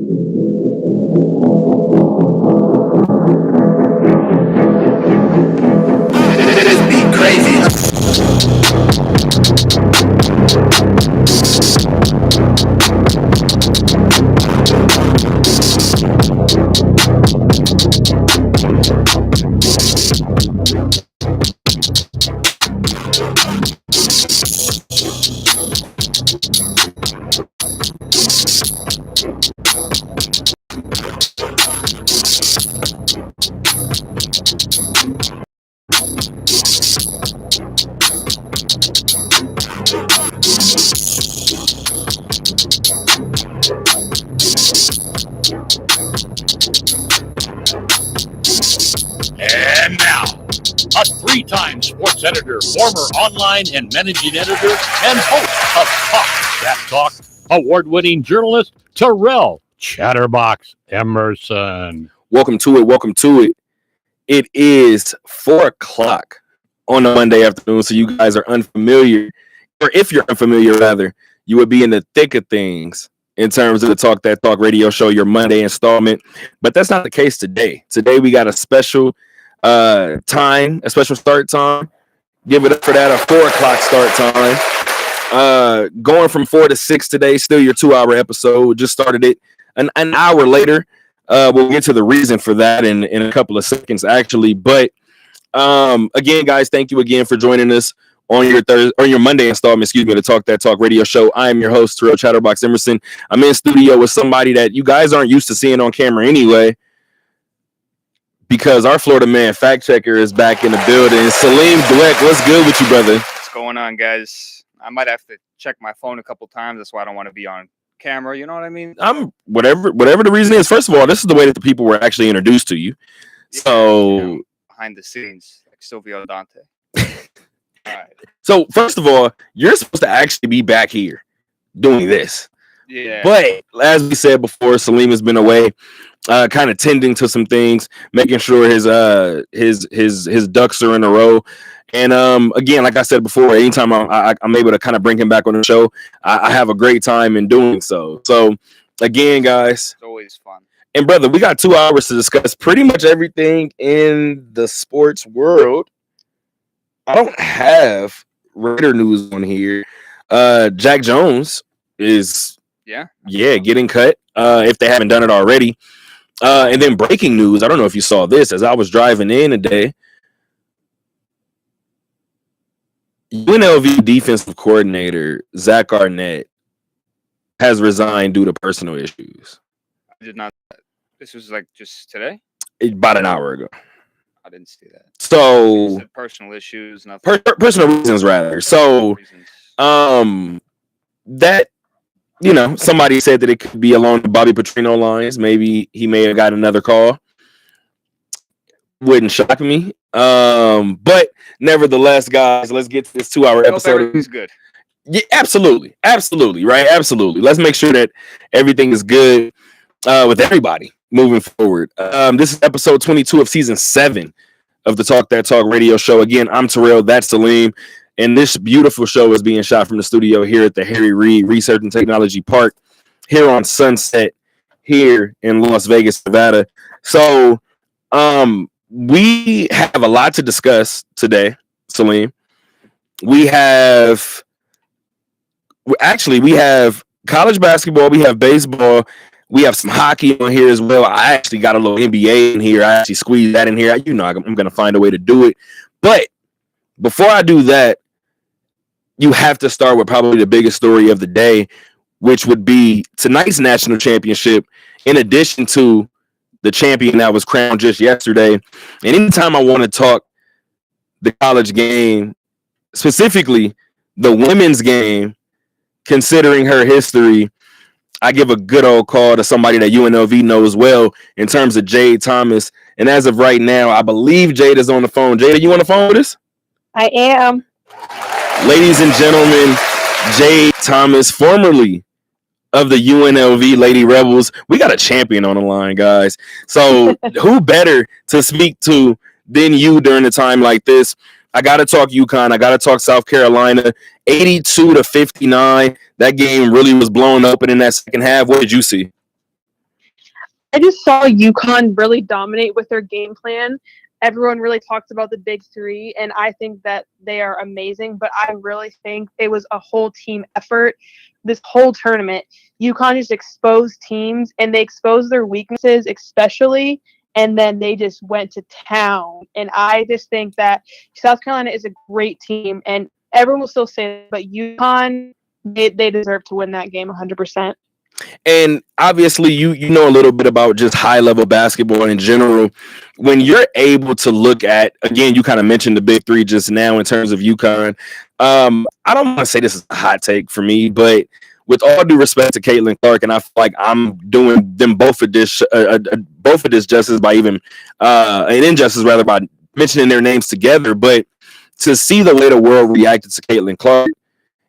This be crazy. And now, a three-time sports editor, former online and managing editor, and host of Talk That Talk, award-winning journalist Terrell Chatterbox Emerson. Welcome to it. Welcome to it. It is 4 o'clock on a Monday afternoon, so you guys are unfamiliar, or if you're unfamiliar, rather, you would be in the thick of things in terms of the Talk That Talk radio show, your Monday installment. But that's not the case today. Today we got a special time, a special start time. Give it up for that, a 4 o'clock start time. Going from 4 to 6 today, still your 2-hour episode. Just started it an hour later. We'll get to the reason for that in a couple of seconds, actually. But again, guys, thank you again for joining us on your Monday installment, of the Talk That Talk radio show. I am your host, Terrell Chatterbox Emerson. I'm in studio with somebody that you guys aren't used to seeing on camera anyway, because our Florida man fact checker is back in the building. Salim Dweck, what's good with you, brother? What's going on, guys? I might have to check my phone a couple times. That's why I don't want to be on camera. You know what I mean? Whatever the reason is. First of all, this is the way that the people were actually introduced to you. Yeah, So behind the scenes, like Silvio Dante. All right. So first of all, you're supposed to actually be back here doing this. Yeah. But as we said before, Salim has been away, kind of tending to some things, making sure his ducks are in a row. And again, like I said before, anytime I'm able to kind of bring him back on the show, I have a great time in doing so. So again, guys, it's always fun. And brother, we got 2 hours to discuss pretty much everything in the sports world. I don't have Raider news on here. Jack Jones is getting cut if they haven't done it already. And then breaking news, I don't know if you saw this as I was driving in today. UNLV defensive coordinator Zach Arnett has resigned due to personal issues. I did not. This was like just today? About an hour ago. I didn't see that. So personal issues, nothing. Personal reasons, rather. So that, somebody said that it could be along the Bobby Petrino lines. Maybe he may have got another call. Wouldn't shock me. But nevertheless, guys, let's get to this 2-hour episode. Everything's good. Yeah, absolutely, right, absolutely. Let's make sure that everything is good with everybody moving forward. This is episode 22 of season 7 of the Talk That Talk radio show. Again, I'm Terrell, that's Salim, and this beautiful show is being shot from the studio here at the Harry Reid Research and Technology Park here on Sunset here in Las Vegas, Nevada. So we have a lot to discuss today, Salim. We have college basketball, we have baseball, we have some hockey on here as well. I actually got a little NBA in here. I actually squeezed that in here. I'm going to find a way to do it. But before I do that, you have to start with probably the biggest story of the day, which would be tonight's national championship, in addition to the champion that was crowned just yesterday. And anytime I want to talk the college game, specifically the women's game, considering her history, I give a good old call to somebody that UNLV knows well in terms of Jade Thomas. And as of right now, I believe Jade is on the phone. Jade, are you on the phone with us? I am. Ladies and gentlemen, Jade Thomas, formerly of the UNLV Lady Rebels. We got a champion on the line, guys. So who better to speak to than you during a time like this? I got to talk UConn. I got to talk South Carolina. 82-59. That game really was blown open in that second half. What did you see? I just saw UConn really dominate with their game plan. Everyone really talks about the big three, and I think that they are amazing, but I really think it was a whole team effort. This whole tournament, UConn just exposed teams, and they exposed their weaknesses especially, and then they just went to town. And I just think that South Carolina is a great team, and everyone will still say that, but UConn, they deserve to win that game 100%. And obviously, you know a little bit about just high level basketball in general. When you're able to look at, again, you kind of mentioned the big three just now in terms of UConn. I don't want to say this is a hot take for me, but with all due respect to Caitlin Clark, and I feel like I'm doing them both of this justice by even an injustice rather by mentioning their names together. But to see the way the world reacted to Caitlin Clark,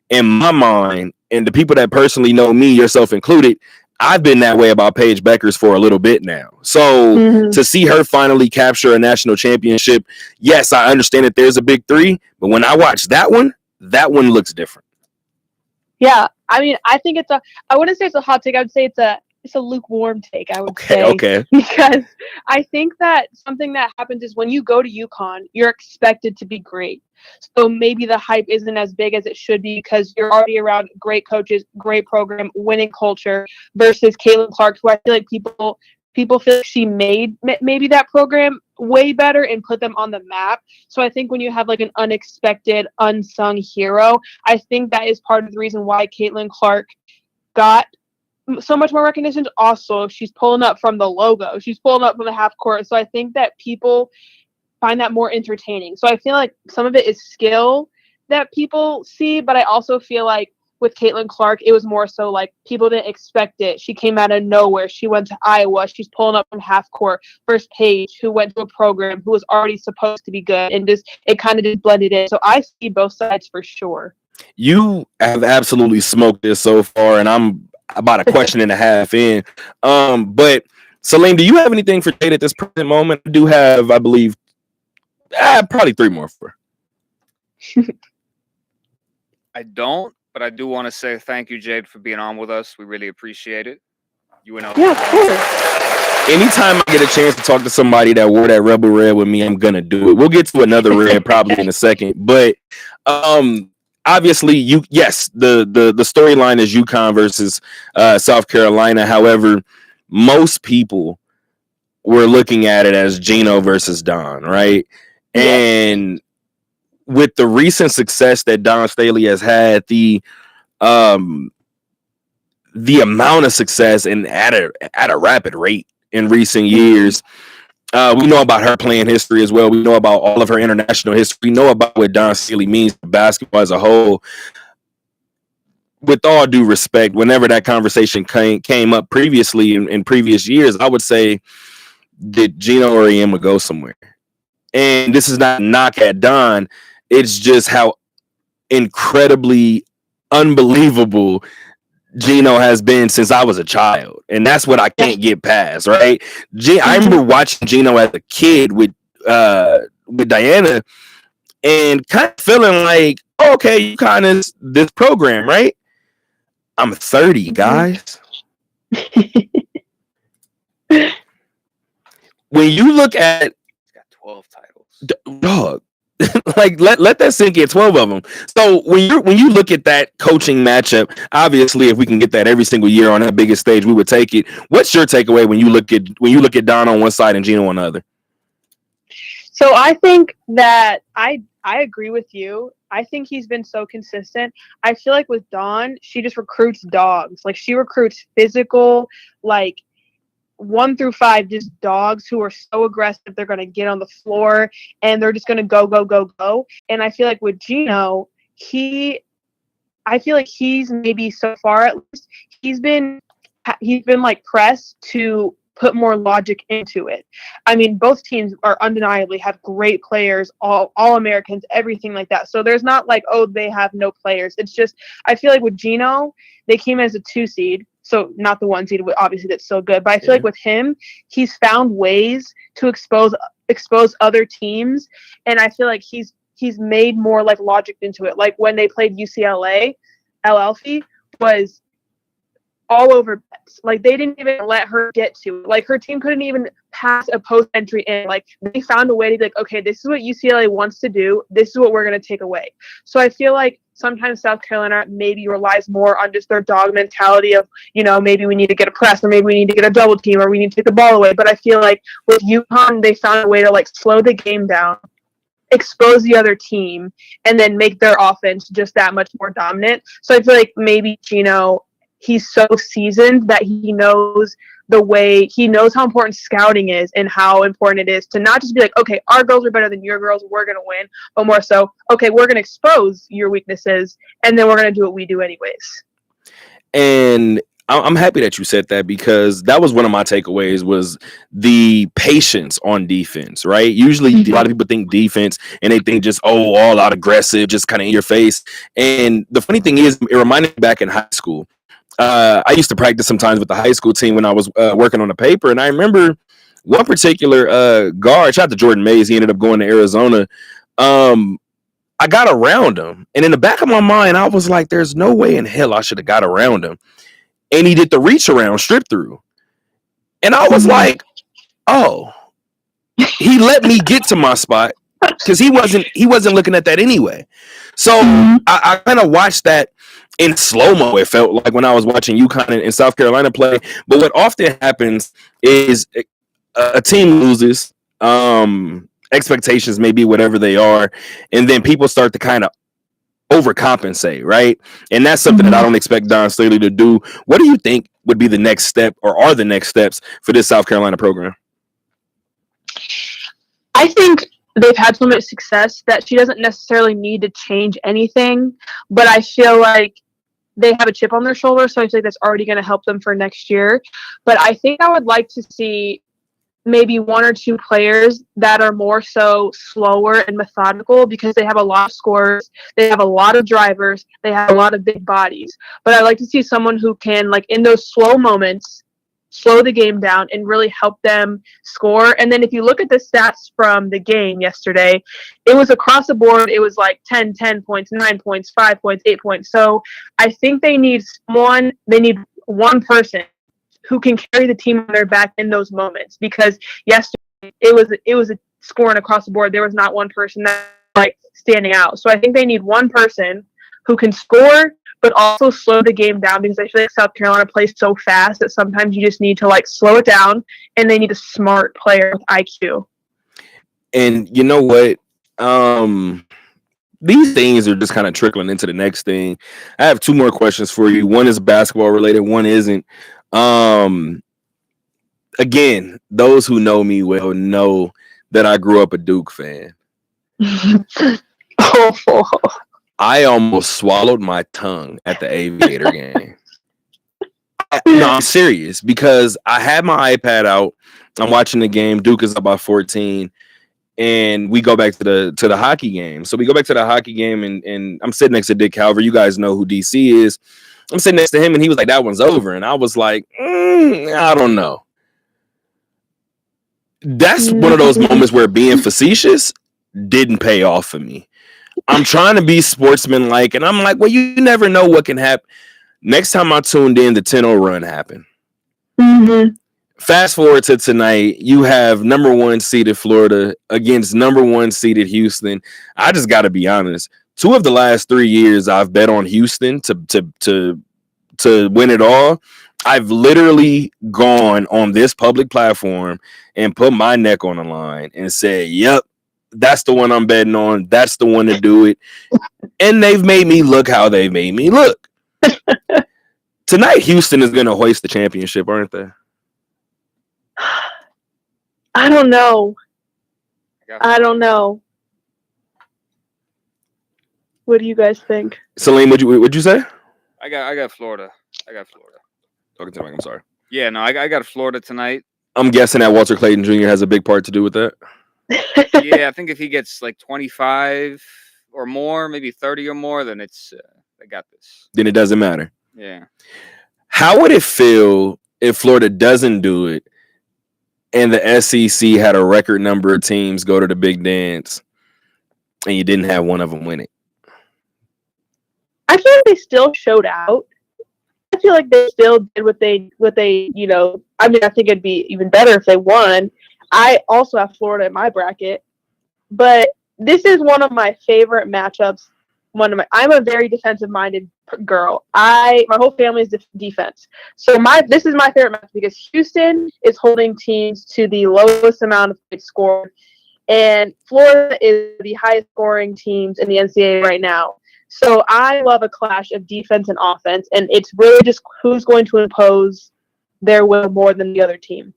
in my mind, and the people that personally know me, yourself included, I've been that way about Paige Beckers for a little bit now. So to see her finally capture a national championship, yes, I understand that there's a big three, but when I watch that one looks different. Yeah, I mean, I think I wouldn't say it's a hot take. I would say it's a lukewarm take, I would say. Okay. Because I think that something that happens is when you go to UConn, you're expected to be great. So maybe the hype isn't as big as it should be because you're already around great coaches, great program, winning culture versus Caitlin Clark, who I feel like people feel like she made maybe that program way better and put them on the map. So I think when you have like an unexpected, unsung hero, I think that is part of the reason why Caitlin Clark got so much more recognition. Also, she's pulling up from the logo. She's pulling up from the half court. So I think that people find that more entertaining. So I feel like some of it is skill that people see, but I also feel like with Caitlin Clark, it was more so like people didn't expect it. She came out of nowhere. She went to Iowa. She's pulling up from half court. First Paige, who went to a program who was already supposed to be good, and it kind of just blended in. So I see both sides for sure. You have absolutely smoked this so far, and I'm about a question and a half in. But Celine, do you have anything for Jade at this present moment? I do have, I believe, probably 3 more for her. I don't, but I do want to say thank you, Jade, for being on with us. We really appreciate it. You and Yeah, of course. Anytime I get a chance to talk to somebody that wore that Rebel Red with me, I'm gonna do it. We'll get to another red probably in a second, but obviously, the storyline is UConn versus South Carolina. However, most people were looking at it as Gino versus Don, right? Yeah. And with the recent success that Don Staley has had, the amount of success and at a rapid rate in recent years. We know about her playing history as well. We know about all of her international history. We know about what Don Staley means to basketball as a whole. With all due respect, whenever that conversation came up previously in previous years, I would say, did Gino or Emma go somewhere? And this is not a knock at Don. It's just how incredibly unbelievable Gino has been since I was a child, and that's what I can't get past, right? I remember watching Gino as a kid with Diana, and kind of feeling like, oh, okay, you kind of this program, right? I'm 30, guys. When you look at, he's got 12 titles, dog. Like let that sink in, 12 of them. So when you look at that coaching matchup, obviously if we can get that every single year on that biggest stage, we would take it. What's your takeaway when you look at Don on one side and Gino on the other? So I think that I agree with you. I think he's been so consistent. I feel like with Don, she just recruits dogs. Like she recruits physical, like 1 through 5, just dogs who are so aggressive. They're going to get on the floor and they're just going to go. And I feel like with Gino, I feel like he's maybe so far at least, he's been like pressed to put more logic into it. I mean, both teams are undeniably have great players, all Americans, everything like that. So there's not like, oh, they have no players. It's just, I feel like with Gino, they came as a 2 seed. So not the 1 seed, obviously that's so good. But I feel like with him, he's found ways to expose other teams. And I feel like he's made more like logic into it. Like when they played UCLA, El Elfi was all over Betts. Like, they didn't even let her get to it. Like, her team couldn't even pass a post entry in. Like, they found a way to be like, okay, this is what UCLA wants to do. This is what we're going to take away. So I feel like sometimes South Carolina maybe relies more on just their dog mentality of, you know, maybe we need to get a press, or maybe we need to get a double team, or we need to take the ball away. But I feel like with UConn, they found a way to like slow the game down, expose the other team, and then make their offense just that much more dominant. So I feel like maybe Gino, he's so seasoned that he knows how important scouting is and how important it is to not just be like, okay, our girls are better than your girls, we're going to win, but more so, okay, we're going to expose your weaknesses, and then we're going to do what we do anyways. And I'm happy that you said that, because that was one of my takeaways, was the patience on defense, right? Usually a lot of people think defense and they think just, all out aggressive, just kind of in your face. And the funny thing is, it reminded me back in high school. I used to practice sometimes with the high school team when I was working on the paper. And I remember one particular guard, shout out to Jordan Mays, he ended up going to Arizona. I got around him. And in the back of my mind, I was like, there's no way in hell I should have got around him. And he did the reach around strip through. And I was like, oh, he let me get to my spot, because he wasn't looking at that anyway. So I kind of watched that in slow-mo, it felt like, when I was watching UConn and South Carolina play. But what often happens is a team loses, expectations may be whatever they are, and then people start to kind of overcompensate, right? And that's something that I don't expect Don Staley to do. What do you think would be the next step, or are the next steps, for this South Carolina program? I think they've had so much success that she doesn't necessarily need to change anything, but I feel like they have a chip on their shoulder, so I feel like that's already going to help them for next year. But I think I would like to see maybe one or two players that are more so slower and methodical, because they have a lot of scorers, they have a lot of drivers, they have a lot of big bodies. But I'd like to see someone who can, like, in those slow moments, slow the game down and really help them score. And then if you look at the stats from the game yesterday, it was across the board. It was like 10 points, 9 points, 5 points, 8 points. So I think they need one person who can carry the team on their back in those moments, because yesterday it was a scoring across the board. There was not one person that like standing out. So I think they need one person who can score, but also slow the game down, because I feel like South Carolina plays so fast that sometimes you just need to like slow it down, and they need a smart player with IQ. And you know what? These things are just kind of trickling into the next thing. I have two more questions for you. One is basketball related, one isn't. Again, those who know me well know that I grew up a Duke fan. I almost swallowed my tongue at the Aviator game. No, I'm serious, because I had my iPad out. I'm watching the game. Duke is up by 14, and we go back to the hockey game. So we go back to the hockey game, and I'm sitting next to Dick Calver. You guys know who DC is. I'm sitting next to him, and he was like, "That one's over," and I was like, "I don't know." That's one of those moments where being facetious didn't pay off for me. I'm trying to be sportsmanlike, and I'm like, well, you never know what can happen. Next time I tuned in, the 10-0 run happened. Fast forward to tonight, you have number 1 seeded Florida against number 1 seeded Houston. I just got to be honest. 2 of the last 3 years, I've bet on Houston to win it all. I've literally gone on this public platform and put my neck on the line and said, yep, that's the one I'm betting on. That's the one to do it. And they've made me look how they made me look. Tonight, Houston is going to hoist the championship, aren't they? I don't know. What do you guys think? Salim, what'd you say? I got Florida. Talking to Mike, I'm sorry. Yeah, no, I got Florida tonight. I'm guessing that Walter Clayton Jr. has a big part to do with that. Yeah, I think if he gets like 25 or more, maybe 30 or more, then it's I got this. Then it doesn't matter. Yeah. How would it feel if Florida doesn't do it and the SEC had a record number of teams go to the big dance and you didn't have one of them win it? I feel like they still showed out. feel like they still did what they I mean, I think it'd be even better if they won. I also have Florida in my bracket, but this is one of my favorite matchups. I'm a very defensive minded girl. My whole family is defense. So this is my favorite match because Houston is holding teams to the lowest amount of points scored, and Florida is the highest scoring teams in the NCAA right now. So I love a clash of defense and offense, and it's really just who's going to impose their will more than the other team.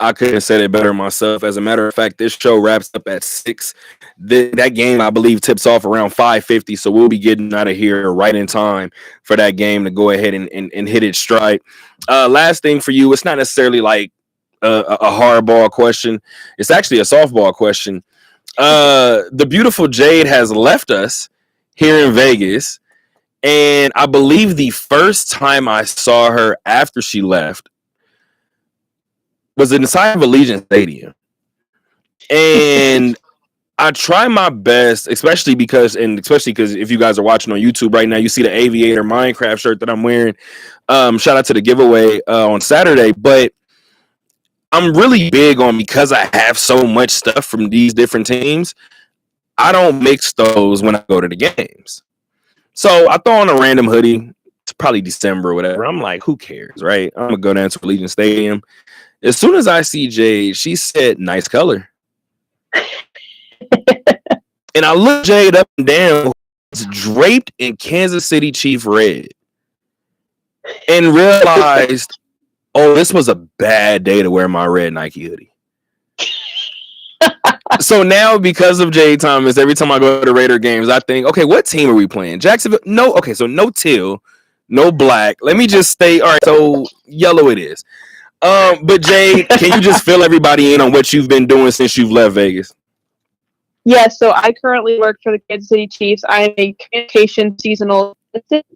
I couldn't have said it better myself. As a matter of fact, this show wraps up at 6. That game, I believe, tips off around 5:50, so we'll be getting out of here right in time for that game to go ahead and hit its stride. Last thing for you, it's not necessarily like a hardball question. It's actually a softball question. The beautiful Jade has left us here in Vegas, and I believe the first time I saw her after she left was inside of Allegiant Stadium. And I try my best, especially because if you guys are watching on YouTube right now, you see the Aviator Minecraft shirt that I'm wearing. Shout out to the giveaway on Saturday. But I'm really big on, because I have so much stuff from these different teams, I don't mix those when I go to the games. So I throw on a random hoodie. It's probably December or whatever. I'm like, who cares, right? I'm going to go down to Allegiant Stadium. As soon as I see Jade, she said, nice color. And I look Jade up and down. It's draped in Kansas City Chief red. And realized, oh, this was a bad day to wear my red Nike hoodie. So now, because of Jade Thomas, every time I go to Raider games, I think, okay, what team are we playing? Jacksonville? No. Okay, so no teal, no black. Let me just stay. All right, so yellow it is. But Jade, can you just fill everybody in on what you've been doing since you've left Vegas? Yeah, so I currently work for the Kansas City Chiefs. I'm a communication seasonal assistant.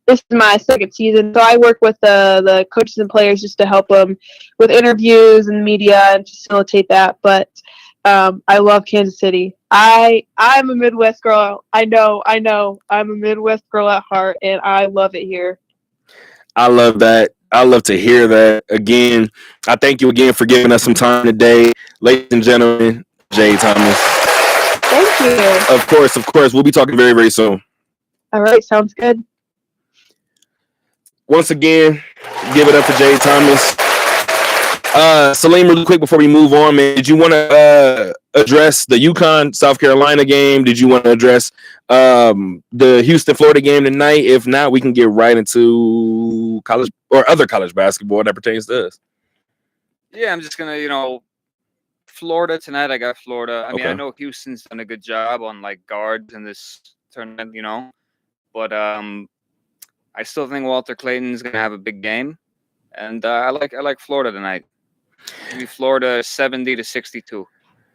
This is my second season, so I work with the coaches and players just to help them with interviews and media and facilitate that. But I love Kansas City. I'm a Midwest girl. I know. I'm a Midwest girl at heart, and I love it here. I love that. I love to hear that. Again, I thank you again for giving us some time today. Ladies and gentlemen, Jade Thomas. Thank you. Of course. We'll be talking very, very soon. All right. Sounds good. Once again, give it up for Jade Thomas. Salim, really quick before we move on, man, did you want to address the UConn South Carolina game? Did you want to address the Houston Florida game tonight? If not, we can get right into college or other college basketball that pertains to us. Yeah, I'm just gonna, Florida tonight. I got Florida. I mean, I know Houston's done a good job on like guards in this tournament, but I still think Walter Clayton's gonna have a big game, and I like Florida tonight. Maybe Florida 70-62.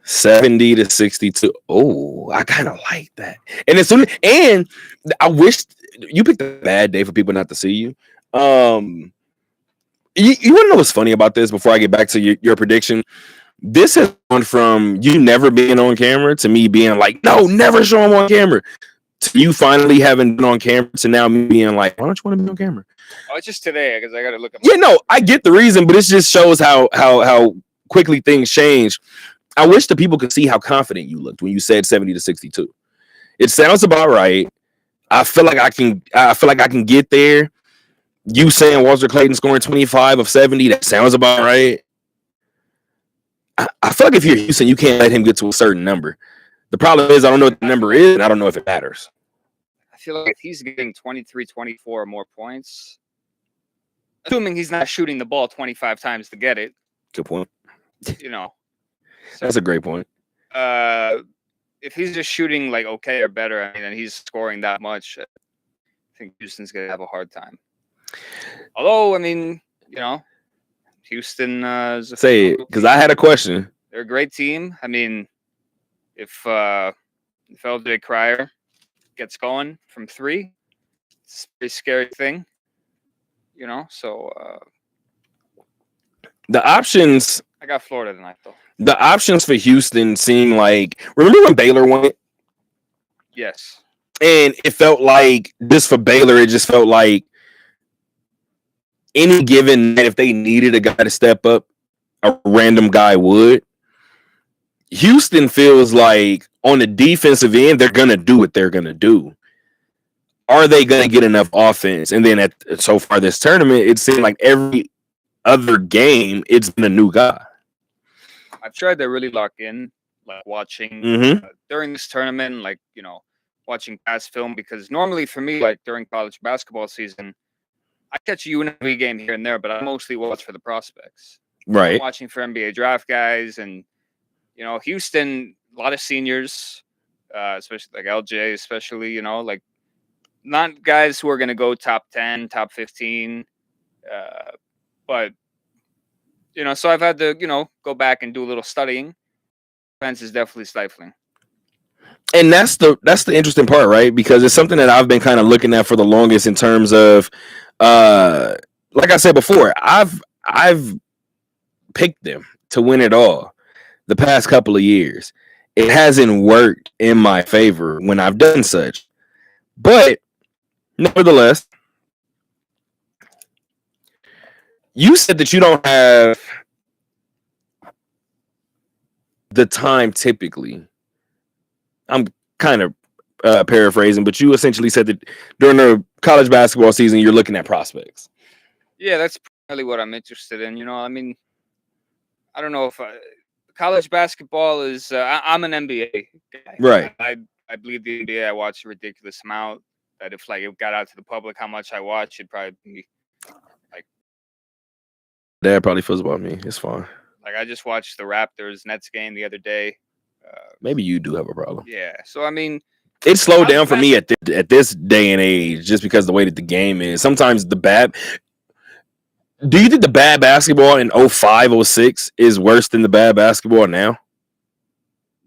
70-62. Oh, I kind of like that. And I wish you picked a bad day for people not to see you. You want to know what's funny about this before I get back to your prediction? This has gone from you never being on camera to me being like, no, never show him on camera, to you finally having been on camera to now me being like, why don't you want to be on camera? Oh, it's just today because I got to look at. Yeah, no, I get the reason, but it just shows how quickly things change. I wish the people could see how confident you looked when you said 70-62. It sounds about right. I feel like I can get there. You saying Walter Clayton scoring 25 of 70, that sounds about right. I feel like if you're Houston, you can't let him get to a certain number. The problem is I don't know what the number is, and I don't know if it matters. I feel like if he's getting 23, 24 or more points, assuming he's not shooting the ball 25 times to get it. Good point. So, that's a great point. If he's just shooting like okay or better, I mean, and he's scoring that much, I think Houston's gonna have a hard time. Although, I mean, Houston is say it because I had a question. They're a great team. I mean, if LJ Cryer gets going from 3, it's a pretty scary thing. So the options. I got Florida tonight, though. The options for Houston seem like, remember when Baylor won it? Yes. And it felt like, just for Baylor, it just felt like any given night, if they needed a guy to step up, a random guy would. Houston feels like on the defensive end, they're going to do what they're going to do. Are they going to get enough offense? And then so far this tournament, it seemed like every other game, it's been a new guy. I've tried to really lock in, like watching during this tournament, like, you know, watching past film, because normally for me, like during college basketball season, I catch a UNLV game here and there, but I mostly watch for the prospects. Right. I'm watching for NBA draft guys, and, you know, Houston, a lot of seniors, especially like LJ, especially, you know, like not guys who are going to go top 10, top 15. But, you know, so I've had to, you know, go back and do a little studying. Defense is definitely stifling. And that's the interesting part, right? Because it's something that I've been kind of looking at for the longest in terms of, like I said before, I've picked them to win it all the past couple of years. It hasn't worked in my favor when I've done such. But nevertheless, you said that you don't have the time typically. I'm kind of paraphrasing, but you essentially said that during the college basketball season, you're looking at prospects. Yeah, that's probably what I'm interested in. You know, I mean, I don't know if college basketball is. I'm an NBA guy. Right. I believe the NBA. I watch a ridiculous amount. That if like it got out to the public how much I watch, it'd probably be like. Dad probably feels about me. It's fine. Like I just watched the Raptors Nets game the other day. Maybe you do have a problem. Yeah. So I mean, it slowed down for me at this day and age just because the way that the game is. Sometimes do you think the bad basketball in 05, 06 is worse than the bad basketball now?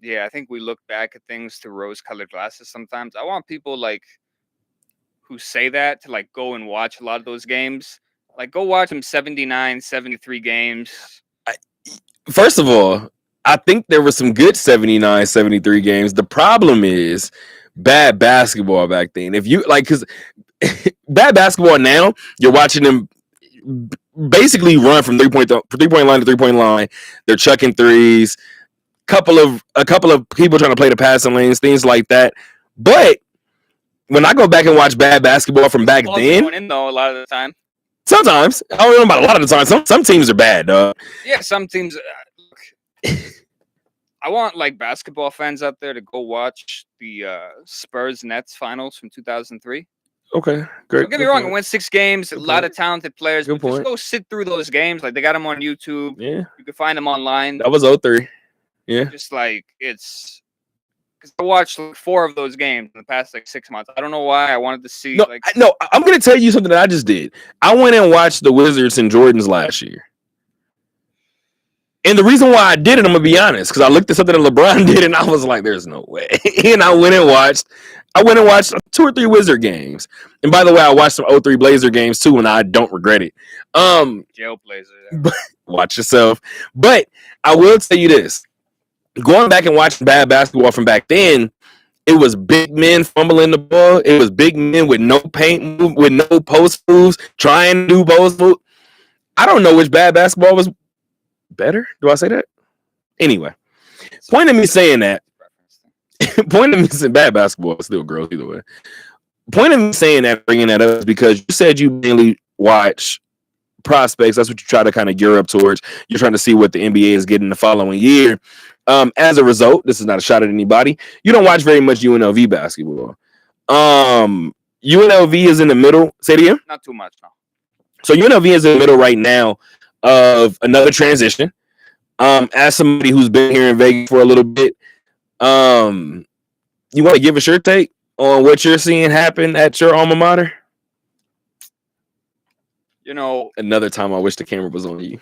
Yeah, I think we look back at things through rose-colored glasses sometimes. I want people like who say that to like go and watch a lot of those games. Like go watch them 79, 73 games. First of all, I think there were some good 79, 73 games. The problem is bad basketball back then. If you like, because bad basketball now, you're watching them basically run from 3-point line to 3-point line. They're chucking threes. A couple of people trying to play the passing lanes, things like that. But when I go back and watch bad basketball from back then, going in though a lot of the time. Sometimes I don't know about a lot of the time. Some teams are bad, dog. Yeah, some teams. I want like basketball fans out there to go watch the Spurs Nets finals from 2003. Okay, great. Don't get me wrong, I went 6 games, a lot of talented players. Good point. Just go sit through those games. Like they got them on YouTube. Yeah, you can find them online. That was 03. Yeah, just like it's because I watched like 4 of those games in the past like 6 months. I don't know why. I wanted to see. No, I'm gonna tell you something that I just did. I went and watched the Wizards and Jordans last year. And the reason why I did it, I'm gonna be honest, because I looked at something that LeBron did, and I was like, "There's no way." And I went and watched 2 or 3 Wizard games. And by the way, I watched some 03 Blazer games too, and I don't regret it. Jail Blazer. But, watch yourself. But I will tell you this: going back and watching bad basketball from back then, it was big men fumbling the ball. It was big men with no paint move, with no post moves, trying to do post move. I don't know which bad basketball was better. Do I say that? Anyway, point of me saying that. Point of me saying bad basketball is still gross either way. Point of me saying that, bringing that up, is because you said you mainly watch prospects. That's what you try to kind of gear up towards. You're trying to see what the NBA is getting the following year. As a result, this is not a shot at anybody. You don't watch very much UNLV basketball. UNLV is in the middle. Say it again. Not too much, no. So UNLV is in the middle right now of another transition. As somebody who's been here in Vegas for a little bit, you want to give us your take on what you're seeing happen at your alma mater? You know, another time I wish the camera was on you.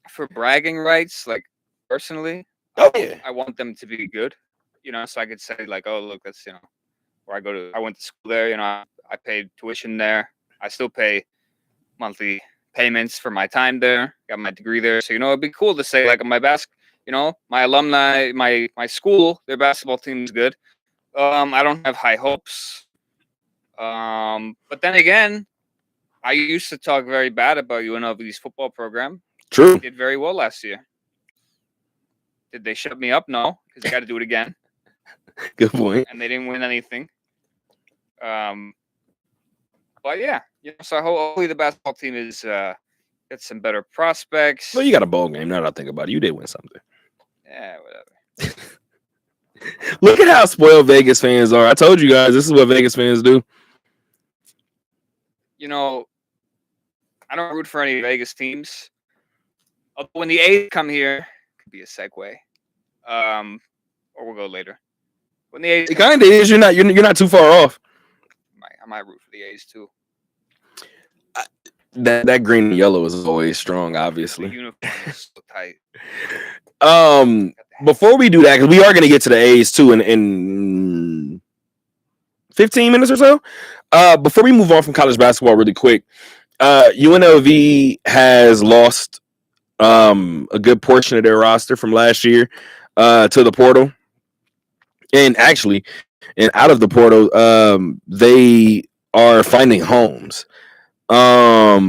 For bragging rights, like personally, I want them to be good. You know, so I could say like, oh, look, that's, you know, where I went to school there. You know, I paid tuition there. I still pay monthly payments for my time there. Got my degree there. So, you know, it'd be cool to say like my alumni, my school, their basketball team is good. I don't have high hopes. But then again, I used to talk very bad about UNLV's football program. True. They did very well last year. Did they shut me up? No, because they got to do it again. Good point. And they didn't win anything. But yeah, so hopefully the basketball team is get some better prospects. Well, you got a bowl game. Now that I think about it, you did win something. Yeah, whatever. Look at how spoiled Vegas fans are. I told you guys this is what Vegas fans do. I don't root for any Vegas teams. When the A's come here, could be a segue. Or we'll go later. When the A's It kind of is. You're not too far off. I might root for the A's too. That green and yellow is always strong, The obviously. uniform is so tight. Before we do that, because we are going to get to the A's too in 15 minutes or so. Before we move on from college basketball really quick, UNLV has lost a good portion of their roster from last year to the portal. And actually, and out of the portal, they are finding homes. I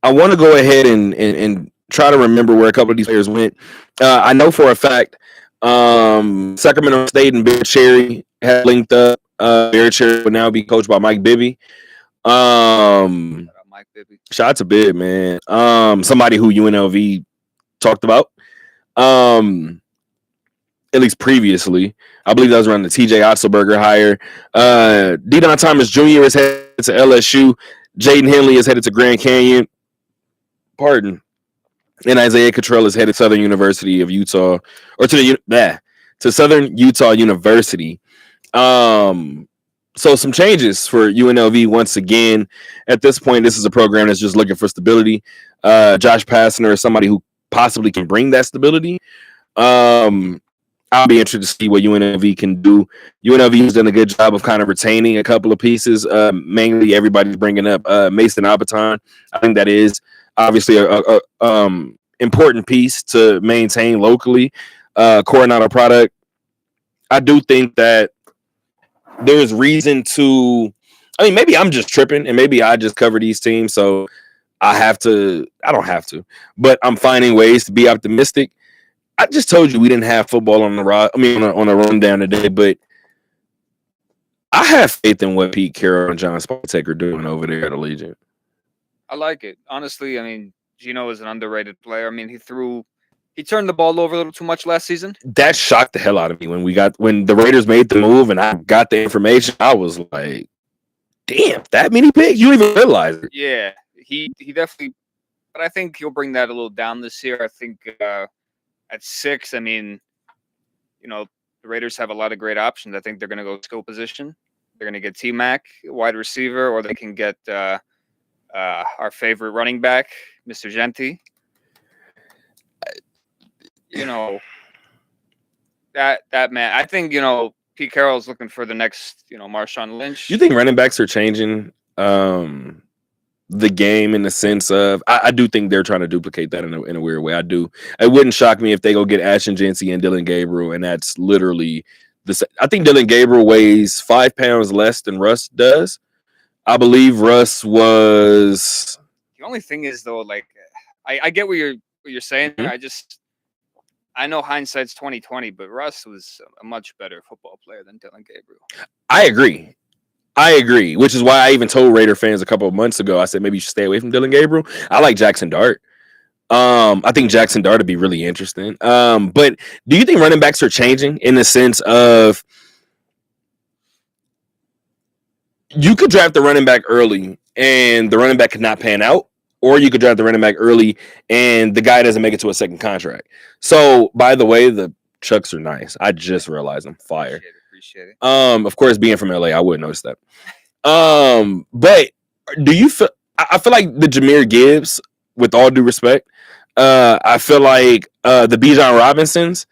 want to go ahead and try to remember where a couple of these players went. I know for a fact Sacramento State and Bear Cherry have linked up. Bear Cherry will now be coached by Mike Bibby. Mike Bibby. Shout out to Bib, man. Somebody who UNLV talked about. At least previously. I believe that was around the TJ Otzelberger hire. Dedon Thomas Jr. is headed to LSU. Jaden Henley is headed to Grand Canyon. Pardon. And Isaiah Cottrell is headed to Southern University of Utah, or to Southern Utah University. So some changes for UNLV once again. At this point, this is a program that's just looking for stability. Josh Pastner is somebody who possibly can bring that stability. I'll be interested to see what UNLV can do. UNLV has done a good job of kind of retaining a couple of pieces. Mainly, everybody's bringing up Mason Abaton. I think that is obviously a important piece to maintain locally. Coronado product. I do think that there's reason to. I mean, maybe I'm just tripping, and maybe I just cover these teams, so I don't have to, but I'm finding ways to be optimistic. I just told you we didn't have football on on a rundown today, but I have faith in what Pete Carroll and John Spartak are doing over there at Allegiant. I like it. Honestly, I mean, Gino is an underrated player. I mean, he turned the ball over a little too much last season. That shocked the hell out of me when the Raiders made the move and I got the information. I was like, damn, that many picks? You didn't even realize it. Yeah, he definitely, but I think he'll bring that a little down this year. I think at 6, I mean, the Raiders have a lot of great options. I think they're going to go skill position. They're going to get T-Mac, wide receiver, or they can get our favorite running back, Mr. Genti. That man. I think Pete Carroll's looking for the next Marshawn Lynch. You think running backs are changing the game in the sense of I do think they're trying to duplicate that in a weird way. I do. It wouldn't shock me if they go get Ashton Jeanty and Dylan Gabriel, and that's literally I think Dylan Gabriel weighs 5 pounds less than Russ does. I believe Russ was. The only thing is though, like I get what you're saying. Mm-hmm. I know hindsight's 20/20, but Russ was a much better football player than Dylan Gabriel. I agree, which is why I even told Raider fans a couple of months ago, I said maybe you should stay away from Dylan Gabriel. I like Jackson Dart. I think Jackson Dart would be really interesting. But do you think running backs are changing in the sense of you could draft the running back early and the running back could not pan out, or you could draft the running back early and the guy doesn't make it to a second contract? So, by the way, the Chucks are nice. I just realized them. Fire. Appreciate it. Of course, being from LA, I wouldn't notice that. But do you feel? I feel like the Jahmyr Gibbs, with all due respect, I feel like the Bijan Robinsons,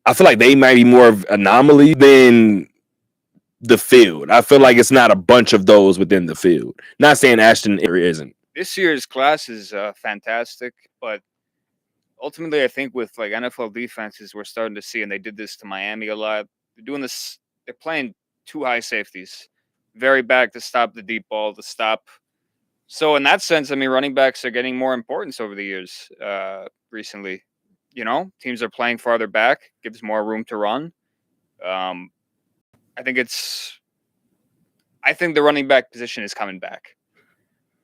I feel like they might be more of an anomaly than the field. I feel like it's not a bunch of those within the field. Not saying Ashton isn't. This year's class is fantastic, but ultimately, I think with like NFL defenses, we're starting to see, and they did this to Miami a lot. They're doing this. They're playing 2 high safeties, very back to stop the deep ball, to stop. So in that sense, I mean, running backs are getting more importance over the years recently. You know, teams are playing farther back, gives more room to run. I think the running back position is coming back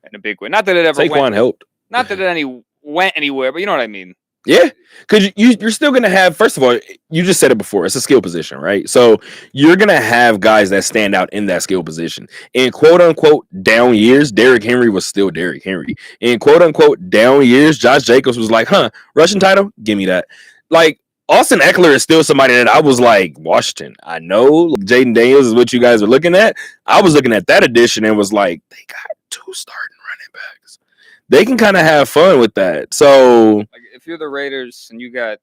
in a big way. Not that it ever Saquon helped. Not that it went anywhere, but you know what I mean. Yeah, because you're still going to have, first of all, you just said it before, it's a skill position, right? So you're going to have guys that stand out in that skill position. In quote-unquote down years, Derrick Henry was still Derrick Henry. In quote-unquote down years, Josh Jacobs was like, rushing title? Give me that. Like, Austin Eckler is still somebody that I was like, Washington, I know Jaden Daniels is what you guys are looking at. I was looking at that addition and was like, they got 2 starting running backs. They can kind of have fun with that. So, like, if you're the Raiders and you got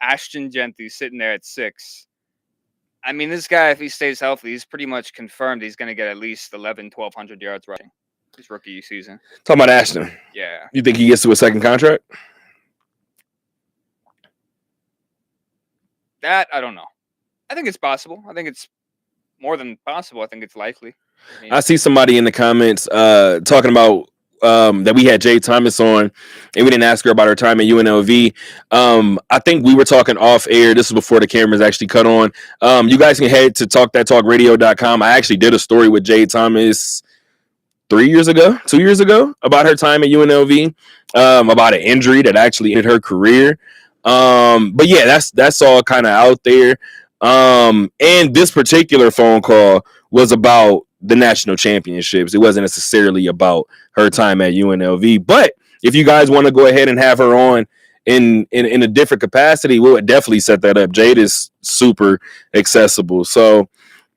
Ashton Genty sitting there at 6, I mean, this guy, if he stays healthy, he's pretty much confirmed he's going to get at least 1,200 yards rushing his rookie season. Talking about Ashton. Yeah. You think he gets to a second contract? That, I don't know. I think it's possible. I think it's more than possible. I think it's likely. I see somebody in the comments talking about that we had Jay Thomas on, and we didn't ask her about her time at UNLV. I think we were talking off air. This was before the cameras actually cut on. You guys can head to talkthattalkradio.com. I actually did a story with Jay Thomas 2 years ago, about her time at UNLV, about an injury that actually ended her career. But yeah, that's all kind of out there. And this particular phone call was about the national championships. It wasn't necessarily about her time at UNLV. But if you guys want to go ahead and have her on in a different capacity, we would definitely set that up. Jade is super accessible. So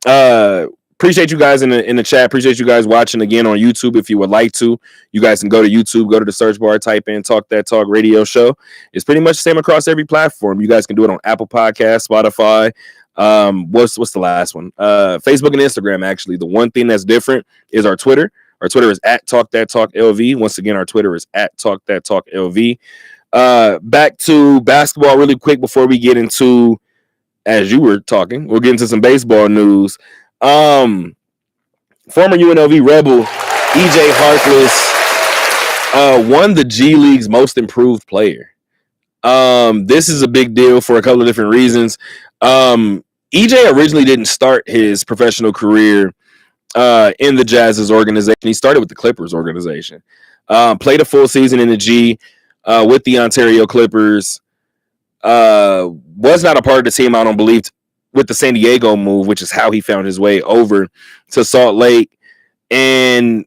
appreciate you guys in the chat. Appreciate you guys watching again on YouTube. If you would like to, you guys can go to YouTube, go to the search bar, type in Talk That Talk Radio Show. It's pretty much the same across every platform. You guys can do it on Apple Podcasts, Spotify. What's the last one? Facebook and Instagram, actually. The one thing that's different is our Twitter. Our Twitter is at Talk That Talk LV. Once again, our Twitter is at Talk That Talk LV. Back to basketball really quick before we get into, as you were talking, we'll get into some baseball news. Former UNLV Rebel EJ Harkless won the G League's Most Improved Player. This is a big deal for a couple of different reasons. EJ originally didn't start his professional career in the Jazz's organization. He started with the Clippers organization. Played a full season in the G with the Ontario Clippers. Was not a part of the team, I don't believe, with the San Diego move, which is how he found his way over to Salt Lake, and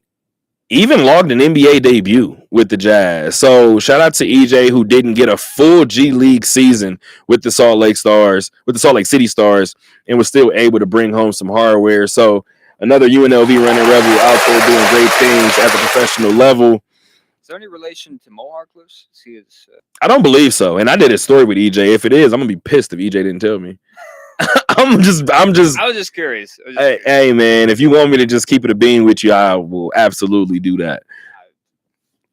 even logged an NBA debut with the Jazz. So shout out to EJ, who didn't get a full G League season with the Salt Lake City Stars, and was still able to bring home some hardware. So another UNLV running Rebel out there doing great things at the professional level. Is there any relation to Mo Harkless? I don't believe so. And I did a story with EJ. If it is, I'm gonna be pissed if EJ didn't tell me. I was just curious. Hey, man, if you want me to just keep it a bean with you, I will absolutely do that.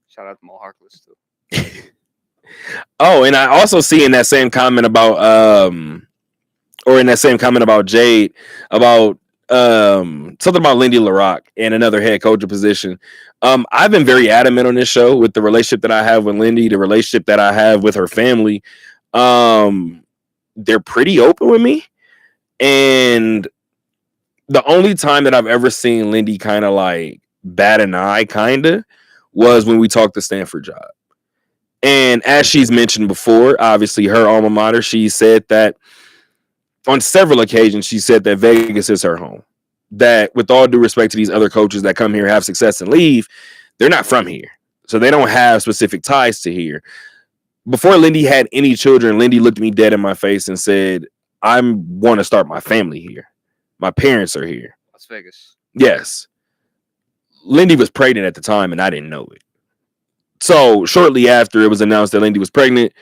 Shout out to Mo Harkless too. Oh, and I also see in that same comment about Jade, about something about Lindy LaRock and another head coach position. I've been very adamant on this show with the relationship that I have with Lindy, the relationship that I have with her family. They're pretty open with me. And the only time that I've ever seen Lindy kind of like bat an eye was when we talked the Stanford job. And as she's mentioned before, obviously her alma mater, she said that on several occasions, she said that Vegas is her home. That with all due respect to these other coaches that come here, have success and leave, they're not from here. So they don't have specific ties to here. Before Lindy had any children, Lindy looked me dead in my face and said, I want to start my family here. My parents are here. Las Vegas. Yes. Lindy was pregnant at the time, and I didn't know it. So shortly after it was announced that Lindy was pregnant,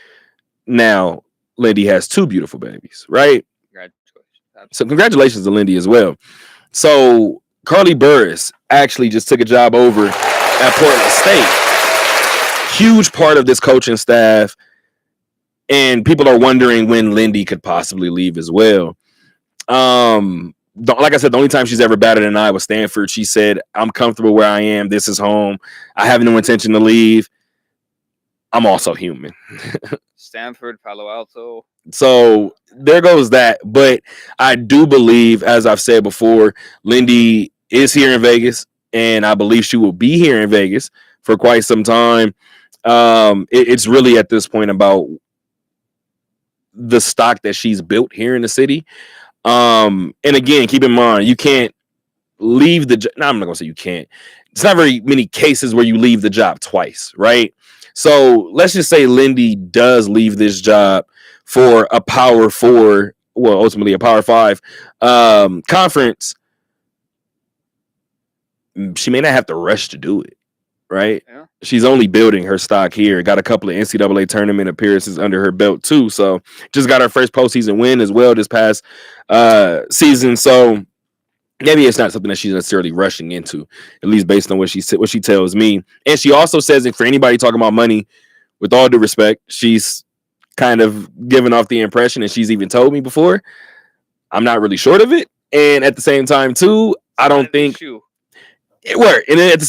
now Lindy has 2 beautiful babies, right? Congratulations. So congratulations to Lindy as well. So Carly Burris actually just took a job over at Portland State. Huge part of this coaching staff. And people are wondering when Lindy could possibly leave as well. like I said, the only time she's ever batted an eye was Stanford. She said, "I'm comfortable where I am. This is home. I have no intention to leave. I'm also human." Stanford, Palo Alto. So there goes that. But I do believe, as I've said before, Lindy is here in Vegas, and I believe she will be here in Vegas for quite some time. It's really at this point about the stock that she's built here in the city. And again, keep in mind, you can't leave the job. No, I'm not gonna say you can't. It's not very many cases where you leave the job twice, right? So let's just say Lindy does leave this job for a Power 4, well, ultimately a Power 5 conference. She may not have to rush to do it, right? Yeah. She's only building her stock here. Got a couple of NCAA tournament appearances under her belt too. So just got her first postseason win as well this past season. So maybe it's not something that she's necessarily rushing into, at least based on what she tells me. And she also says that for anybody talking about money, with all due respect, she's kind of given off the impression, and she's even told me before, I'm not really short of it. And at the same time, too, I don't think it worked. And then at the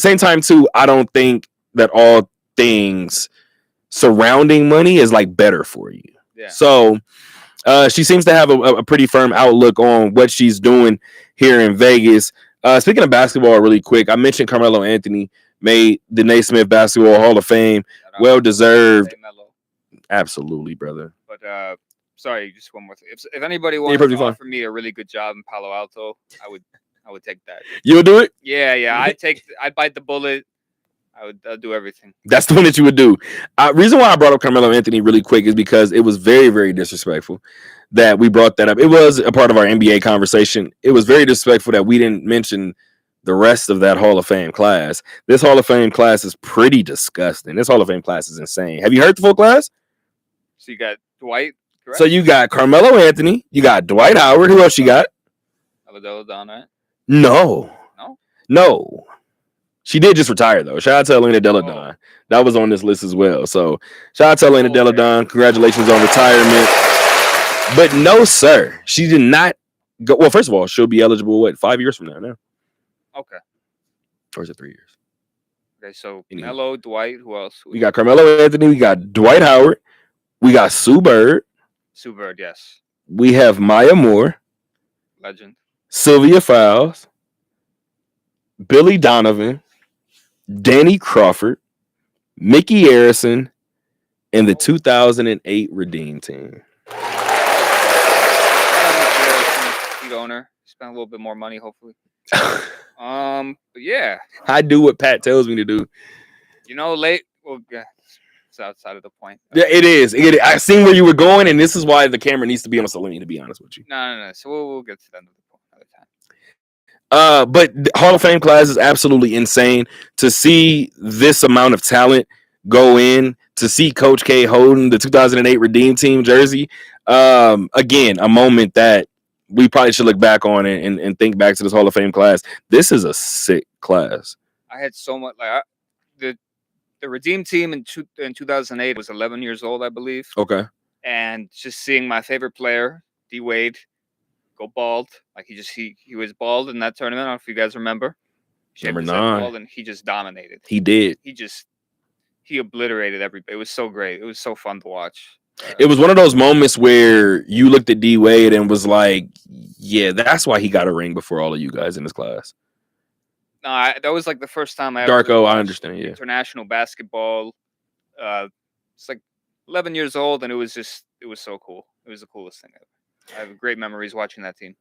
same time, too, I don't think that all things surrounding money is like better for you. Yeah. So she seems to have a pretty firm outlook on what she's doing here in Vegas. Speaking of basketball, really quick, I mentioned Carmelo Anthony made the Naismith Basketball Hall of Fame. Well deserved. Absolutely, brother. But sorry, just one more thing. If anybody wanted to offer me a really good job in Palo Alto, I would take that. You'll do it? Yeah. I'd bite the bullet. I'd do everything. That's the one that you would do. Reason why I brought up Carmelo Anthony really quick is because it was very, very disrespectful that we brought that up. It was a part of our NBA conversation. It was very disrespectful that we didn't mention the rest of that Hall of Fame class. This Hall of Fame class is pretty disgusting. This Hall of Fame class is insane. Have you heard the full class? So you got Dwight, correct? So you got Carmelo Anthony. You got Dwight Howard. Who else you got? Deladon, right? No. She did just retire, though. Shout out to Elena Deladon. Oh. That was on this list as well. So shout out to Elena Deladon. Congratulations on retirement. But no, sir. She did not go. Well, first of all, she'll be eligible, 5 years from now? Okay. Or is it 3 years? Okay, so Melo, Dwight, who else? We got Carmelo Anthony. We got Dwight Howard. We got Sue Bird. Sue Bird, yes. We have Maya Moore. Legend. Sylvia Fowles. Billy Donovan. Danny Crawford, Mickey Harrison, and the 2008 Redeem Team. Owner spend a little bit more money, hopefully. But yeah, I do what Pat tells me to do. It's outside of the point. Yeah, it is. I seen where you were going, and this is why the camera needs to be on Celine. To be honest with you. No. So we'll get to that another time. But the Hall of Fame class is absolutely insane. To see this amount of talent go in, to see Coach K holding the 2008 Redeem Team jersey, again, a moment that we probably should look back on and think back to this Hall of Fame class. This is a sick class. I had so much the Redeem Team in 2008 was 11 years old, I believe. Okay. And just seeing my favorite player, D Wade, go bald. Like he was bald in that tournament. I don't know if you guys remember. Number 9. Bald, and he just dominated. He did. He obliterated everybody. It was so great. It was so fun to watch. It was one of those moments where you looked at D Wade and was like, yeah, that's why he got a ring before all of you guys in this class. No, that was like the first time I Darko, I understand. Yeah. International basketball. It's like 11 years old, and it was so cool. It was the coolest thing ever. I have great memories watching that team.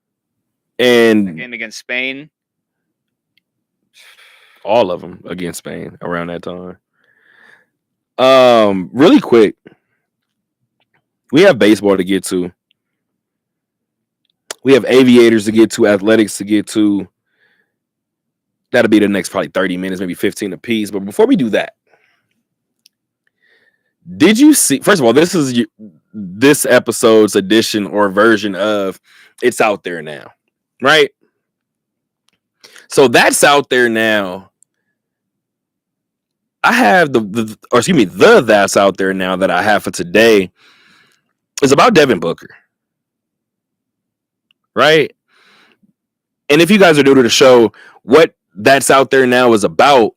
And the game against Spain. All of them against Spain around that time. Really quick. We have baseball to get to. We have aviators to get to, athletics to get to. That'll be the next probably 30 minutes, maybe 15 apiece. But before we do that, did you see? First of all, this is this episode's edition or version of It's Out There Now, right? So that's out there now. I have the that's out there now that I have for today is about Devin Booker, right? And if you guys are new to the show, what That's Out There Now is about,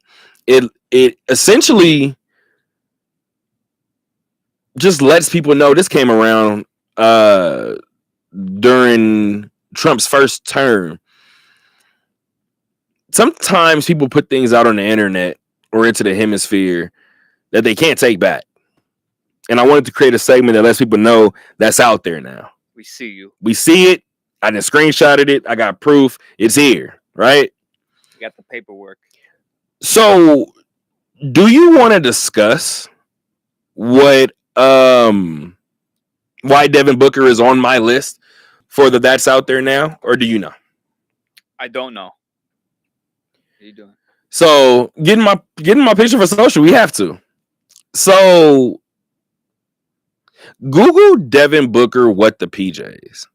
it essentially just lets people know this came around during Trump's first term. Sometimes people put things out on the internet or into the hemisphere that they can't take back. And I wanted to create a segment that lets people know that's out there now. We see you. We see it. I just screenshotted it. I got proof. It's here, right? You got the paperwork. So, do you want to discuss what why Devin Booker is on my list for the That's Out There Now, or do you know? I don't know. What are you doing? So, getting my picture for social, we have to. So, Google Devin Booker, what the PJs.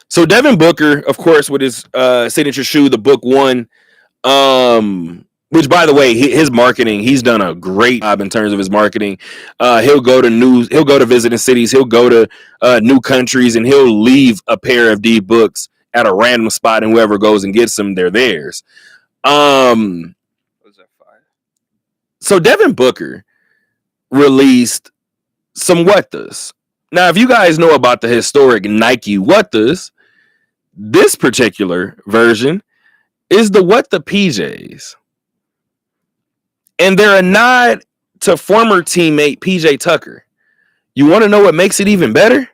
So Devin Booker, of course, with his signature shoe, the Book One, which, by the way, his marketing, he's done a great job in terms of his marketing. He'll go to visiting cities, he'll go to new countries, and he'll leave a pair of D books at a random spot, and whoever goes and gets them, they're theirs. Those are fire. So Devin Booker released some Whattas. Now, if you guys know about the historic Nike Whattas, this particular version is the What the PJs. And they're a nod to former teammate PJ Tucker. You want to know what makes it even better?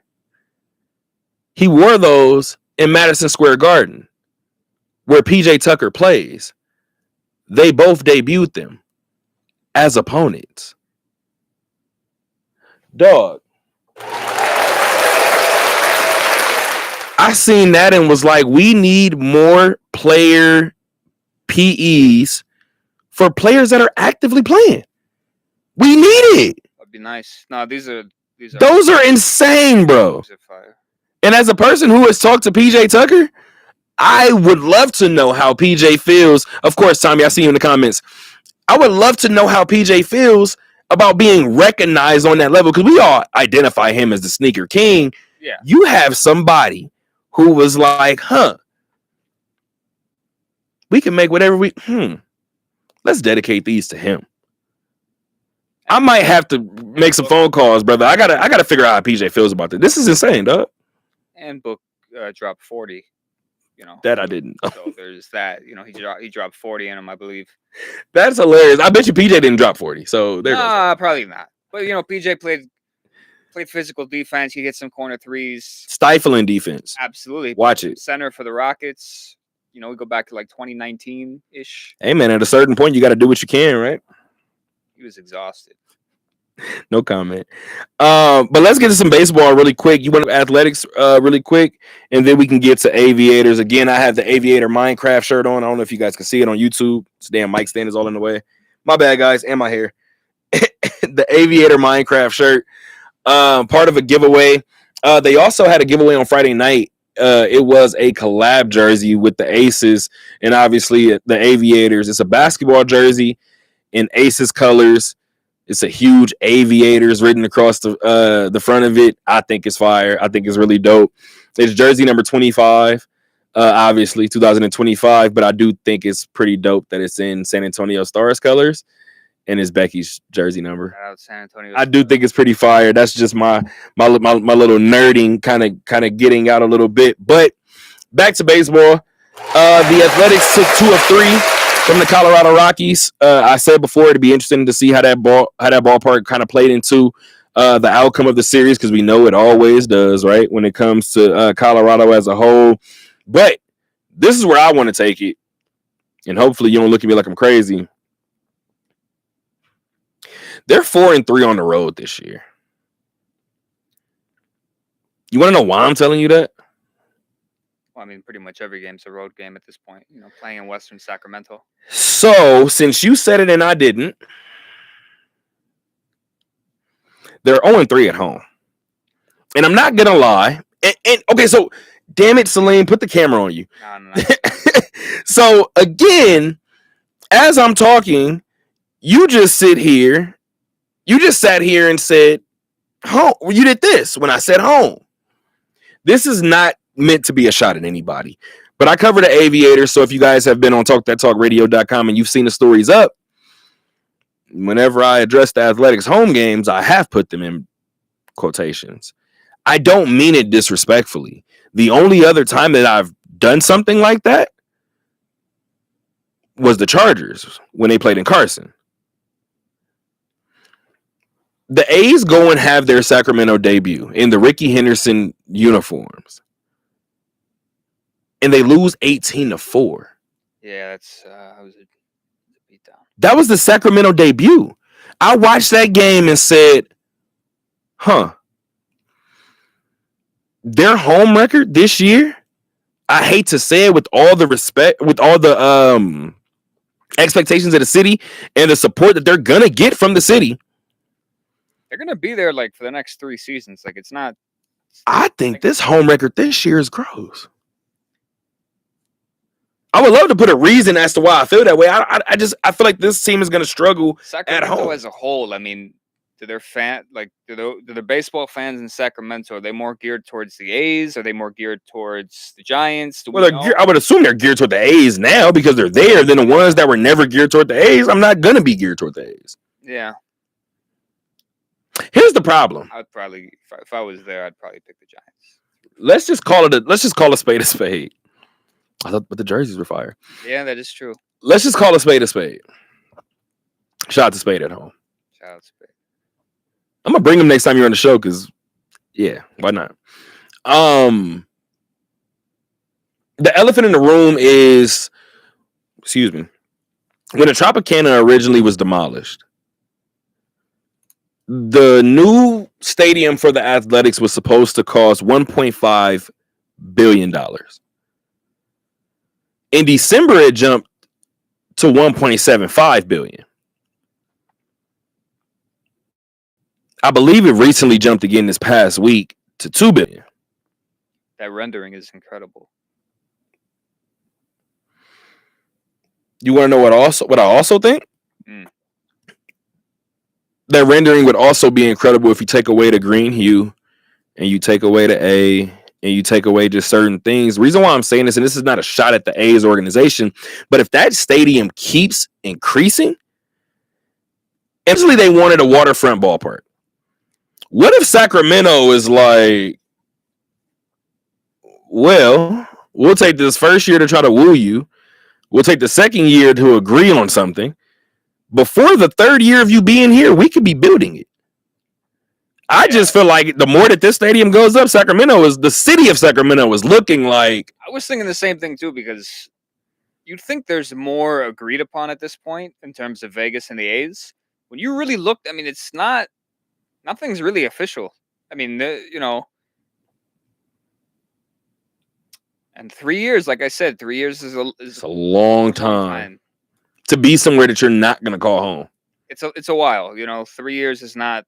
He wore those in Madison Square Garden, where PJ Tucker plays. They both debuted them as opponents. Dog. I seen that and was like, we need more player PEs for players that are actively playing. We need it. That'd be nice. No, those are insane, bro. Those are fire. And as a person who has talked to PJ Tucker, I would love to know how PJ feels. Of course, Tommy, I see you in the comments. I would love to know how PJ feels about being recognized on that level, because we all identify him as the sneaker king. Yeah. You have somebody who was like, we can make whatever let's dedicate these to him. I might have to make some phone calls, brother. I gotta figure out how PJ feels about this. This is insane, dog. And Book dropped 40. That I didn't know. So there's that. He dropped 40 in him, I believe. That's hilarious. I bet you PJ didn't drop 40. So there goes. Probably not. But PJ played physical defense. He hit some corner threes. Stifling defense. Absolutely. Watch it. Center for the Rockets. We go back to like 2019-ish. Hey, man, at a certain point, you got to do what you can, right? He was exhausted. No comment. But let's get to some baseball really quick. You want athletics really quick, and then we can get to aviators. Again, I have the Aviator Minecraft shirt on. I don't know if you guys can see it on YouTube. This damn mic stand is all in the way. My bad, guys, and my hair. The Aviator Minecraft shirt. Part of a giveaway. They also had a giveaway on Friday night. It was a collab jersey with the Aces and obviously the Aviators. It's a basketball jersey in Aces colors. It's a huge Aviators written across the front of it. I think it's fire. I think it's really dope. It's jersey number 25, obviously 2025, but I do think it's pretty dope that it's in San Antonio Stars colors. And it's Becky's jersey number. San Antonio. I do think it's pretty fire. That's just my little nerding kind of getting out a little bit. But back to baseball. The Athletics took 2 of 3 from the Colorado Rockies. I said before it'd be interesting to see how that ballpark kind of played into the outcome of the series, because we know it always does, right? When it comes to Colorado as a whole. But this is where I want to take it, and hopefully you don't look at me like I'm crazy. They're 4-3 on the road this year. You want to know why I'm telling you that? Well, I mean, pretty much every game's a road game at this point. Playing in Western Sacramento. So, since you said it and I didn't, they're 0-3 at home. And I'm not gonna lie. And okay, so damn it, Celine, put the camera on you. No. So again, as I'm talking, you just sat here and said, home. You did this when I said home. This is not meant to be a shot at anybody. But I cover the Aviators, so if you guys have been on TalkThatTalkRadio.com and you've seen the stories up, whenever I address the Athletics home games, I have put them in quotations. I don't mean it disrespectfully. The only other time that I've done something like that was the Chargers when they played in Carson. The A's go and have their Sacramento debut in the Ricky Henderson uniforms, and they lose 18-4. Yeah, that's was a beatdown. That was the Sacramento debut. I watched that game and said, huh, their home record this year, I hate to say it with all the respect, with all the expectations of the city and the support that they're going to get from the city. They're going to be there like for the next 3 seasons. Like it's not. I think this home record this year is gross. I would love to put a reason as to why I feel that way. I feel like this team is going to struggle Sacramento at home as a whole. I mean, do their baseball fans in Sacramento, are they more geared towards the A's? Are they more geared towards the Giants? I would assume they're geared toward the A's now because they're there. Then the ones that were never geared toward the A's, I'm not going to be geared toward the A's. Yeah. Here's the problem. I'd probably, if I was there, I'd probably pick the Giants. Let's just call a spade a spade. I thought, but the jerseys were fire. Yeah, that is true. Let's just call a spade a spade. Shout out to Spade at home. Shout out to Spade. I'm gonna bring him next time you're on the show because, yeah, why not? The elephant in the room is, excuse me, when the Tropicana originally was demolished, the new stadium for the Athletics was supposed to cost $1.5 billion. In December, it jumped to $1.75 billion. I believe it recently jumped again this past week to $2 billion. That rendering is incredible. You want to know what I also think? That rendering would also be incredible if you take away the green hue and you take away the A and you take away just certain things. The reason why I'm saying this, and this is not a shot at the A's organization, but if that stadium keeps increasing, eventually they wanted a waterfront ballpark. What if Sacramento is like, well, we'll take this first year to try to woo you. We'll take the second year to agree on something. Before the third year of you being here, we could be building it. I just feel like the more that this stadium goes up, the city of Sacramento is looking like. I was thinking the same thing too, because you'd think there's more agreed upon at this point in terms of Vegas and the A's. When you really look, I mean, it's not, nothing's really official. I mean, and 3 years, like I said, 3 years is a long time to be somewhere that you're not going to call home. It's a while, 3 years is not,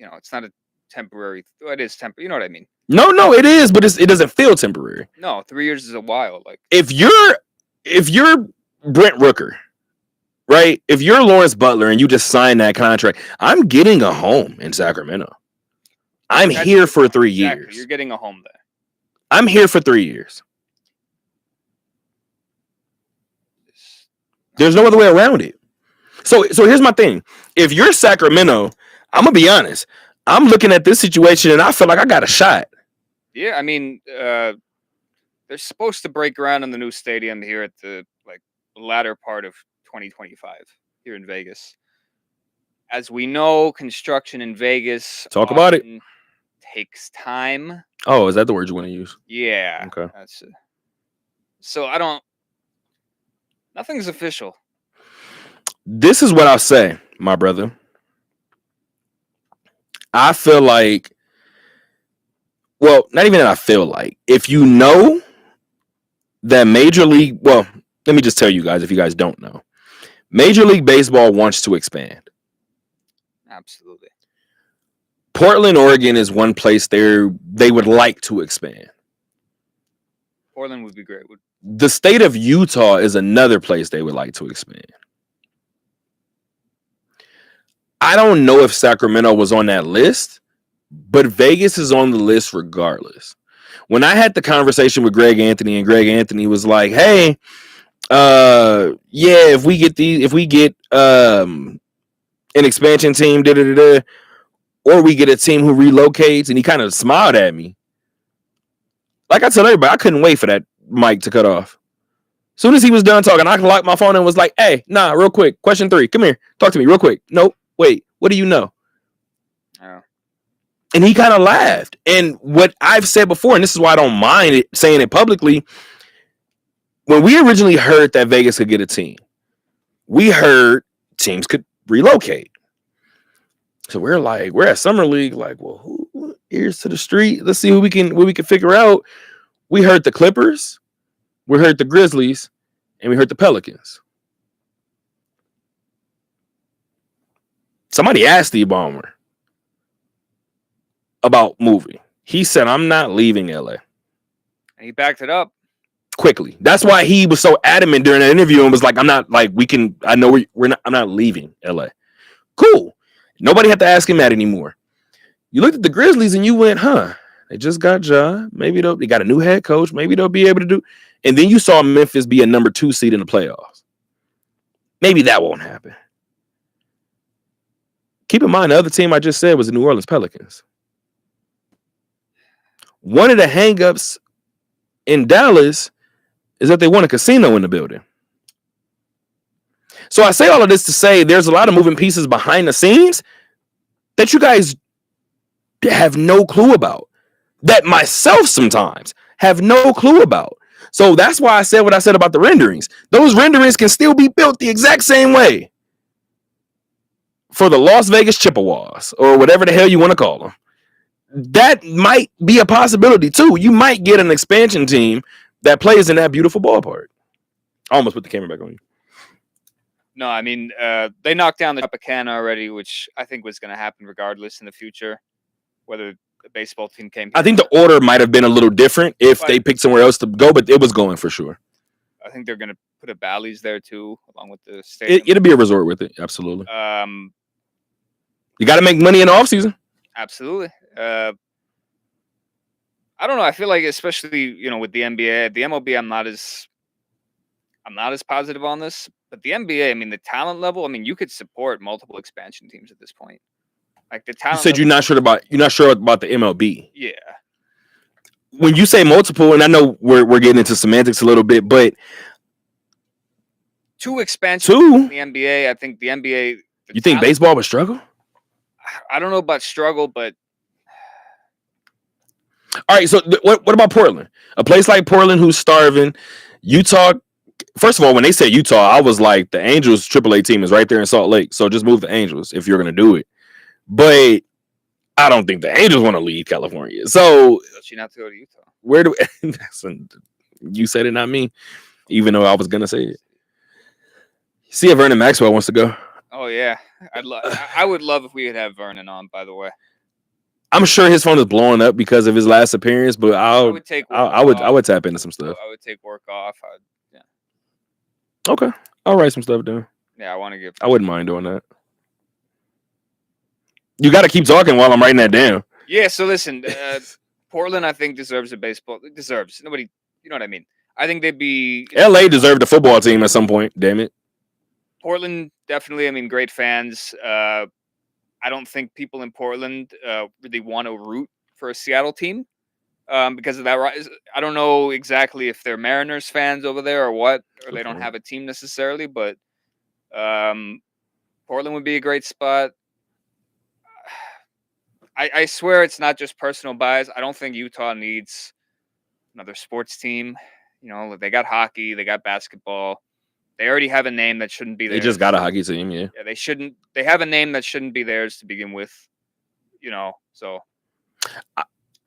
it's not a temporary. It is temporary. You know what I mean? No, it is, but it doesn't feel temporary. No, 3 years is a while. Like if you're Brent Rooker, right? If you're Lawrence Butler and you just signed that contract, I'm getting a home in Sacramento. I'm here for 3 years. You're getting a home there. I'm here for 3 years. There's no other way around it. So here's my thing. If you're Sacramento, I'm going to be honest. I'm looking at this situation and I feel like I got a shot. Yeah, I mean, they're supposed to break ground on the new stadium here at the latter part of 2025 here in Vegas. As we know, construction in Vegas talk about it takes time. Oh, is that the word you want to use? Yeah. Okay. So nothing's official. This is what I'll say, my brother. I feel like, well, not even that I feel like, if you know that Major League, well, let me just tell you guys, if you guys don't know, Major League Baseball wants to expand. Absolutely. Portland, Oregon is one place they would like to expand. Portland would be great. The state of Utah is another place they would like to expand. I don't know if Sacramento was on that list, but Vegas is on the list regardless. When I had the conversation with Greg Anthony, and Greg Anthony was like, "Hey, yeah, if we get an expansion team, or we get a team who relocates," and he kind of smiled at me. Like I told everybody, I couldn't wait for that mic to cut off. As soon as he was done talking, I locked my phone and was like, "Hey, nah, real quick. Question 3. Come here. Talk to me real quick." "Nope. Wait. What do you know?" Oh. And he kind of laughed. And what I've said before, and this is why I don't mind saying it publicly, when we originally heard that Vegas could get a team, we heard teams could relocate. So we're at Summer League, like, well, who ears to the street? Let's see who we can figure out. We heard the Clippers, we heard the Grizzlies, and we heard the Pelicans. Somebody asked Steve Ballmer about moving. He said, "I'm not leaving LA." And he backed it up Quickly. That's why he was so adamant during that interview and was like, I'm not leaving LA. Cool. Nobody had to ask him that anymore. You looked at the Grizzlies and you went, they just got Ja. Maybe they got a new head coach. Maybe they'll be able to do. And then you saw Memphis be a number 2 seed in the playoffs. Maybe that won't happen. Keep in mind, the other team I just said was the New Orleans Pelicans. One of the hangups in Dallas is that they want a casino in the building. So I say all of this to say there's a lot of moving pieces behind the scenes that you guys have no clue about, that myself sometimes have no clue about. So that's why I said what I said about the renderings. Those renderings can still be built the exact same way for the Las Vegas Chippewas or whatever the hell you want to call them. That might be a possibility too. You might get an expansion team that plays in that beautiful ballpark. I almost put the camera back on you. No, I mean, they knocked down the Tropicana already, which I think was going to happen regardless in the future, whether the baseball team came here. I think the order might have been a little different if they picked somewhere else to go, but it was going for sure. I think they're going to put a Bally's there too, along with the stadium. It'll be a resort with it, absolutely. You got to make money in the offseason. Absolutely. I don't know. I feel like, especially with the NBA, the MLB, I'm not as positive on this. But the NBA, I mean, the talent level, I mean, you could support multiple expansion teams at this point. Like the talent. You said you're not sure about the MLB. Yeah. When you say multiple, and I know we're getting into semantics a little bit, but 2 expansion in the NBA, I think the NBA. You think baseball would struggle? I don't know about struggle, but all right. So what about Portland? A place like Portland who's starving. Utah. First of all, when they said Utah, I was like, the Angels AAA team is right there in Salt Lake. So just move the Angels if you're going to do it. But I don't think the Angels want to leave California. So you not to go to Utah. Where do you said it, not me, even though I was going to say it. See if Vernon Maxwell wants to go. Oh, yeah. I would love if we could have Vernon on, by the way. I'm sure his phone is blowing up because of his last appearance, but I would tap into some stuff. I would take work off. Okay. I'll write some stuff down. Yeah, I wouldn't mind doing that. You got to keep talking while I'm writing that down. Yeah, so listen, Portland, I think, deserves a baseball. It deserves. Nobody, you know what I mean? I think they'd be... LA deserved a football team at some point, damn it. Portland, definitely. I mean, great fans. I don't think people in Portland really want to root for a Seattle team because of that. I don't know exactly if they're Mariners fans over there or what, or they don't have a team necessarily, but Portland would be a great spot. I swear it's not just personal bias. I don't think Utah needs another sports team. They got hockey, they got basketball. They already have a name that shouldn't be there. They just got a hockey team, yeah. Yeah, they shouldn't. They have a name that shouldn't be theirs to begin with. So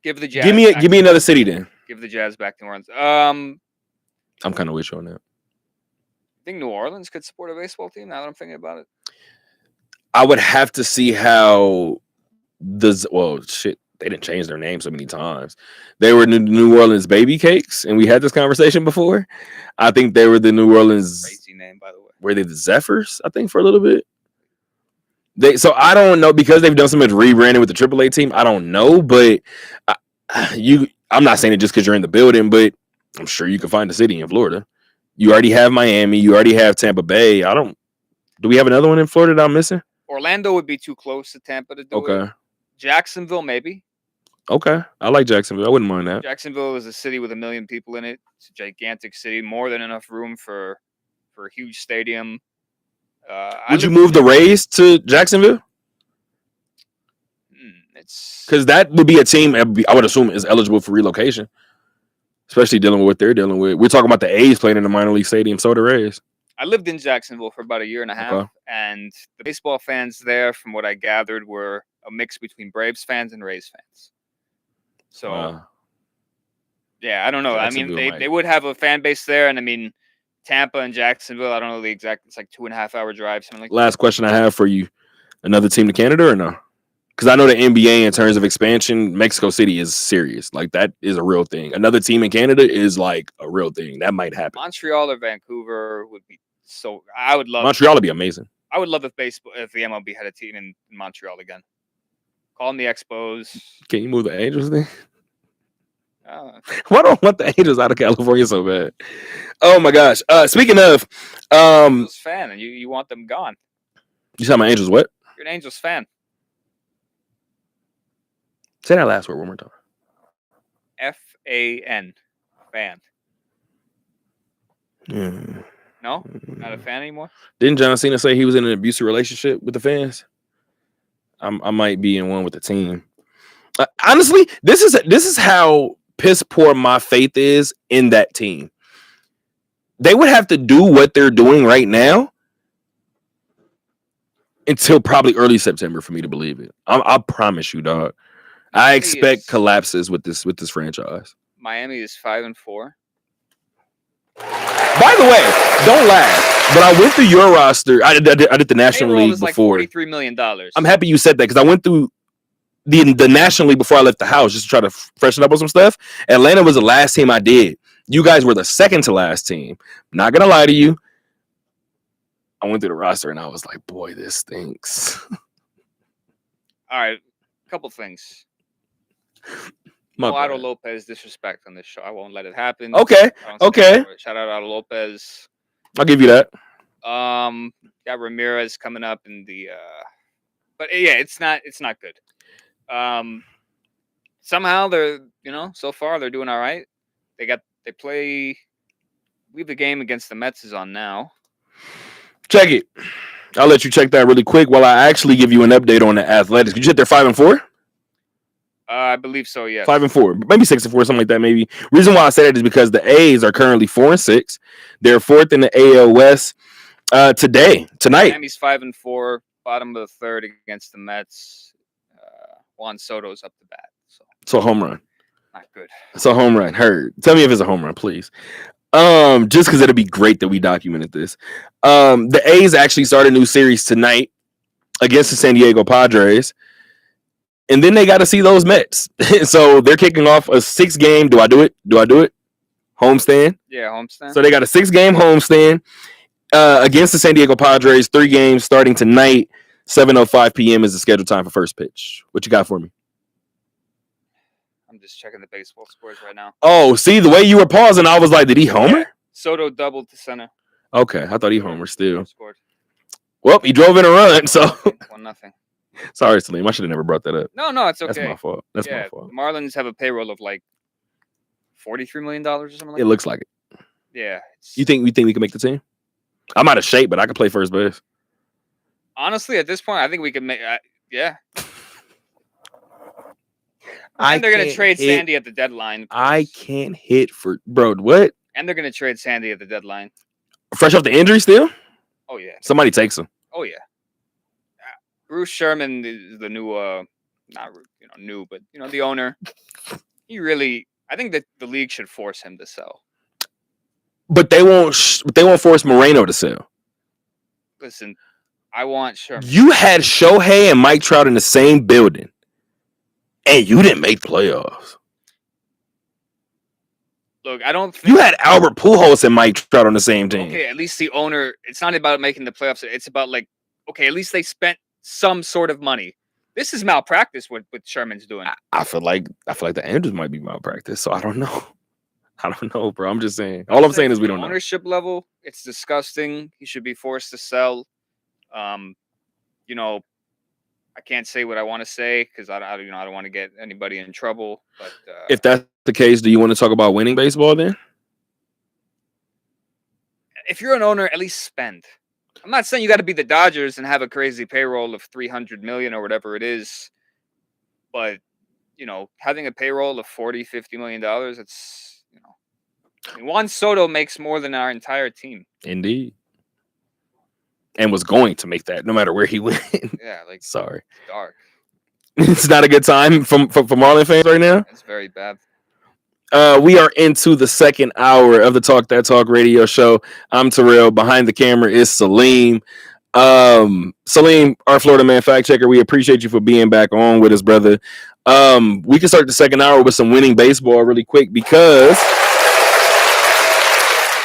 give the Jazz. Give me another city then. Give the Jazz back to New Orleans. I'm kind of with you on that. I think New Orleans could support a baseball team. Now that I'm thinking about it, I would have to see how they didn't change their name so many times. They were the New Orleans Baby Cakes, and we had this conversation before. I think they were the New Orleans. Crazy name, by the way. Were they the Zephyrs? I think for a little bit. So I don't know because they've done so much rebranding with the AAA team. I don't know, but I I'm not saying it just because you're in the building, but I'm sure you can find a city in Florida. You already have Miami. You already have Tampa Bay. Do we have another one in Florida that I'm missing? Orlando would be too close to Tampa to do it. Jacksonville, maybe. Okay. I like Jacksonville. I wouldn't mind that. Jacksonville is a city with 1 million people in it. It's a gigantic city, more than enough room for a huge stadium. Would you move the Rays to Jacksonville? It's because that would be a team I would assume is eligible for relocation, especially dealing with what they're dealing with. We're talking about the A's playing in the minor league stadium, so the Rays. I lived in Jacksonville for about a year and a half, and the baseball fans there, from what I gathered, were a mix between Braves fans and Rays fans. So, yeah, I don't know. I mean, they would have a fan base there, and I mean, Tampa and Jacksonville, I don't know the exact, it's like 2.5 hour drive, something like that. Last question I have for you. Another team to Canada or no? Because I know the NBA, in terms of expansion, Mexico City is serious. Like, that is a real thing. Another team in Canada is like a real thing. That might happen. Montreal or Vancouver would be so. I would love Montreal would be amazing. I would love if the MLB had a team in Montreal again. Call them the Expos. Can you move the Angels then? Why don't I want the Angels out of California so bad? Oh my gosh. Speaking of Angels fan, and you want them gone. You said my Angels what? You're an Angels fan. Say that last word one more time. F-A-N. Fan. Mm. No? Not a fan anymore? Didn't John Cena say he was in an abusive relationship with the fans? I might be in one with the team. Honestly, this is how piss poor my faith is in that team. They would have to do what they're doing right now until probably early September for me to believe it. I promise you, dog. I expect collapses with this franchise. Miami is 5-4. By the way, don't laugh, but I went through your roster. I did the National League before. Like $43 million. I'm happy you said that because I went through the National League before I left the house just to try to freshen up on some stuff. Atlanta was the last team I did. You guys were the second to last team. Not gonna lie to you. I went through the roster and I was like, boy, this stinks. All right, a couple things. Otto Lopez disrespect on this show. I won't let it happen. Okay. Shout out Otto Lopez. I'll give you that. Got Ramirez coming up in the but yeah, it's not good. Somehow they're, so far they're doing all right. They play. I believe the game against the Mets is on now. Check it. I'll let you check that really quick while I actually give you an update on the Athletics. Did you hit their 5-4? I believe so, yeah. 5-4, maybe 6-4, something like that. Maybe. Reason why I say that is because the A's are currently 4-6. They're fourth in the AL West tonight. Miami's 5-4, bottom of the third against the Mets. Juan Soto's up the bat. So a home run. Not good. It's a home run. Heard. Tell me if it's a home run, please. Just because it'll be great that we documented this. The A's actually start a new series tonight against the San Diego Padres. And then they got to see those Mets. So they're kicking off a 6-game. Do I do it? Homestand? Yeah, homestand. So they got a 6-game homestand against the San Diego Padres. 3 games starting tonight. 7:05 p.m. is the scheduled time for first pitch. What you got for me? I'm just checking the baseball scores right now. Oh, see, the way you were pausing, I was like, did he homer? Yeah. Soto doubled to center. Okay, I thought he homered still. Scored. Well, he drove in a run, so 1-0. Sorry, Salim. I should have never brought that up. No, it's okay. That's my fault. My fault. The Marlins have a payroll of like $43 million or something like that. It looks like it. Yeah. You think we can make the team? I'm out of shape, but I can play first base. Honestly, at this point, I think we can make. Yeah. And they're going to trade Sandy at the deadline. I can't hit for bro. What? And they're going to trade Sandy at the deadline. Fresh off the injury, still? Oh yeah. Somebody takes him. Oh yeah. Bruce Sherman is the new, not new, but the owner. I think that the league should force him to sell. But they won't force Moreno to sell. Listen, I want Sherman. You had Shohei and Mike Trout in the same building, and you didn't make playoffs. Look, I don't think you had Albert Pujols and Mike Trout on the same team. Okay, at least the owner. It's not about making the playoffs. It's about at least they spent some sort of money. This is malpractice. What Sherman's doing. I feel like the Andrews might be malpractice. So I don't know. I don't know, bro. I'm just saying. All I'm saying is we don't know. Ownership level, it's disgusting. He should be forced to sell. You know, I can't say what I want to say because I don't want to get anybody in trouble. But if that's the case, do you want to talk about winning baseball then? If you're an owner, at least spend. I'm not saying you got to be the Dodgers and have a crazy payroll of $300 million or whatever it is, but you know, having a payroll of $40-50 million, it's I mean, Juan Soto makes more than our entire team. Indeed. And was going to make that no matter where he went. Yeah, like sorry. It's dark. It's not a good time for Marlin fans right now. It's very bad. We are into the second hour of the Talk That Talk radio show. I'm Terrell. Behind the camera is Salim. Salim, our Florida man fact checker, we appreciate you for being back on with us, brother. We can start the second hour with some winning baseball really quick because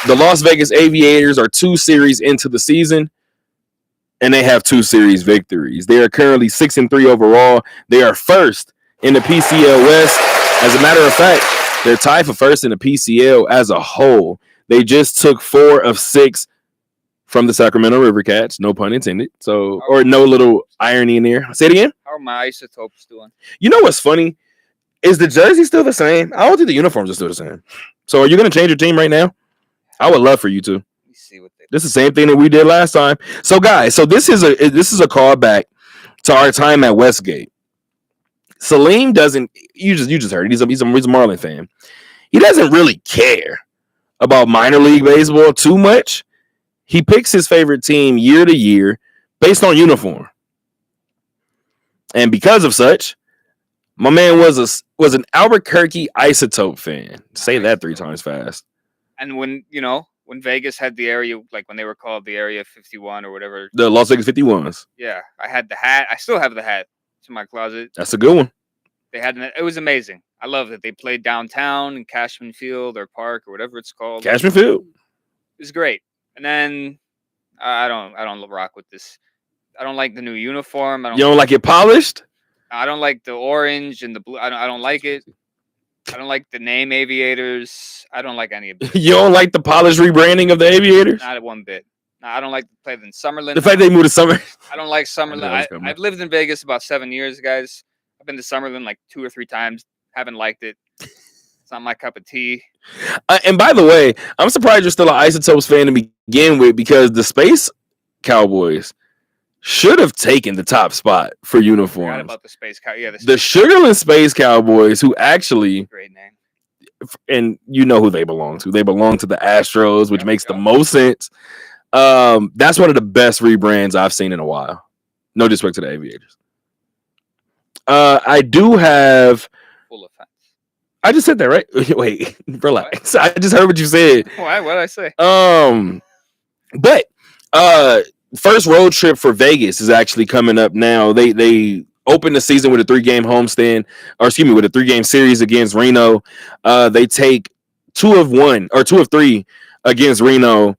the Las Vegas Aviators are 2 series into the season, and they have 2 series victories. They are currently 6-3 overall. They are first in the PCL West. As a matter of fact, they're tied for first in the PCL as a whole. They just took 4 of 6 from the Sacramento River Cats, no pun intended. So, or no little irony in there. Say it again. How are my isotopes doing? You know what's funny? Is the jersey still the same? I don't think the uniforms are still the same. So, are you going to change your team right now? I would love for you to. Let me see what they. This is the same thing that we did last time. So, guys, this is a callback to our time at Westgate. Salim doesn't. You just heard it. He's a Marlin fan. He doesn't really care about minor league baseball too much. He picks his favorite team year to year based on uniform, and because of such, my man was an Albuquerque Isotope fan. Say that 3 times fast. And when Vegas had the area, like when they were called the Area 51 or whatever, The Las Vegas 51s. yeah, I had the hat. I still have the hat. It's in my closet. That's a good one. They had it was amazing. I love that they played downtown in Cashman Field or Park or whatever it's called. Cashman Field. It was great. And then I don't rock with this. I don't like the new uniform. You don't like it polished? I don't like the orange and the blue. I don't like it. I don't like the name Aviators. I don't like any of it. You don't like the polished rebranding of the Aviators? Not one bit. No, I don't like to play in Summerlin. The fact they moved to Summer. I don't like Summerlin. I've lived in Vegas about 7 years, guys. I've been to Summerlin like 2 or 3 times. Haven't liked it. It's not my cup of tea. And by the way, I'm surprised you're still an Isotopes fan to begin with, because the Space Cowboys should have taken the top spot for uniforms. Forgot about the Space Cow. Yeah, the Sugarland Space Cowboys, who actually, great name. And you know who they belong to. They belong to the Astros, which makes the most sense. That's one of the best rebrands I've seen in a while. No disrespect to the Aviators. I do have. Full offense. I just said that, right? Wait, relax. What? I just heard what you said. What did I say? But first road trip for Vegas is actually coming up now. They opened the season with a 3-game homestand, with a 3-game series against Reno. They take 2 of 1 or 2 of 3 against Reno,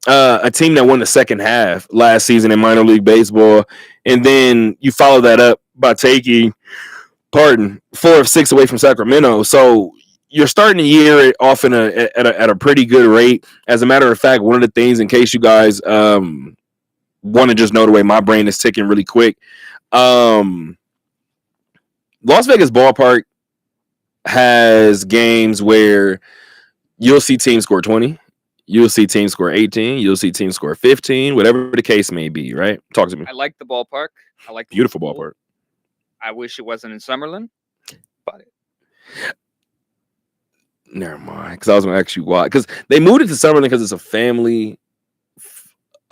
a team that won the second half last season in minor league baseball. And then you follow that up by taking 4 of 6 away from Sacramento. So you're starting the year off at a pretty good rate. As a matter of fact, one of the things, in case you guys want to just know the way my brain is ticking really quick, Las Vegas Ballpark has games where you'll see teams score 20, you'll see teams score 18, you'll see teams score 15, whatever the case may be, right? Talk to me. I like the ballpark. I like the beautiful ballpark. I wish it wasn't in Summerlin, but never mind. Because I was going to ask you why. Because they moved it to Summerlin because it's a family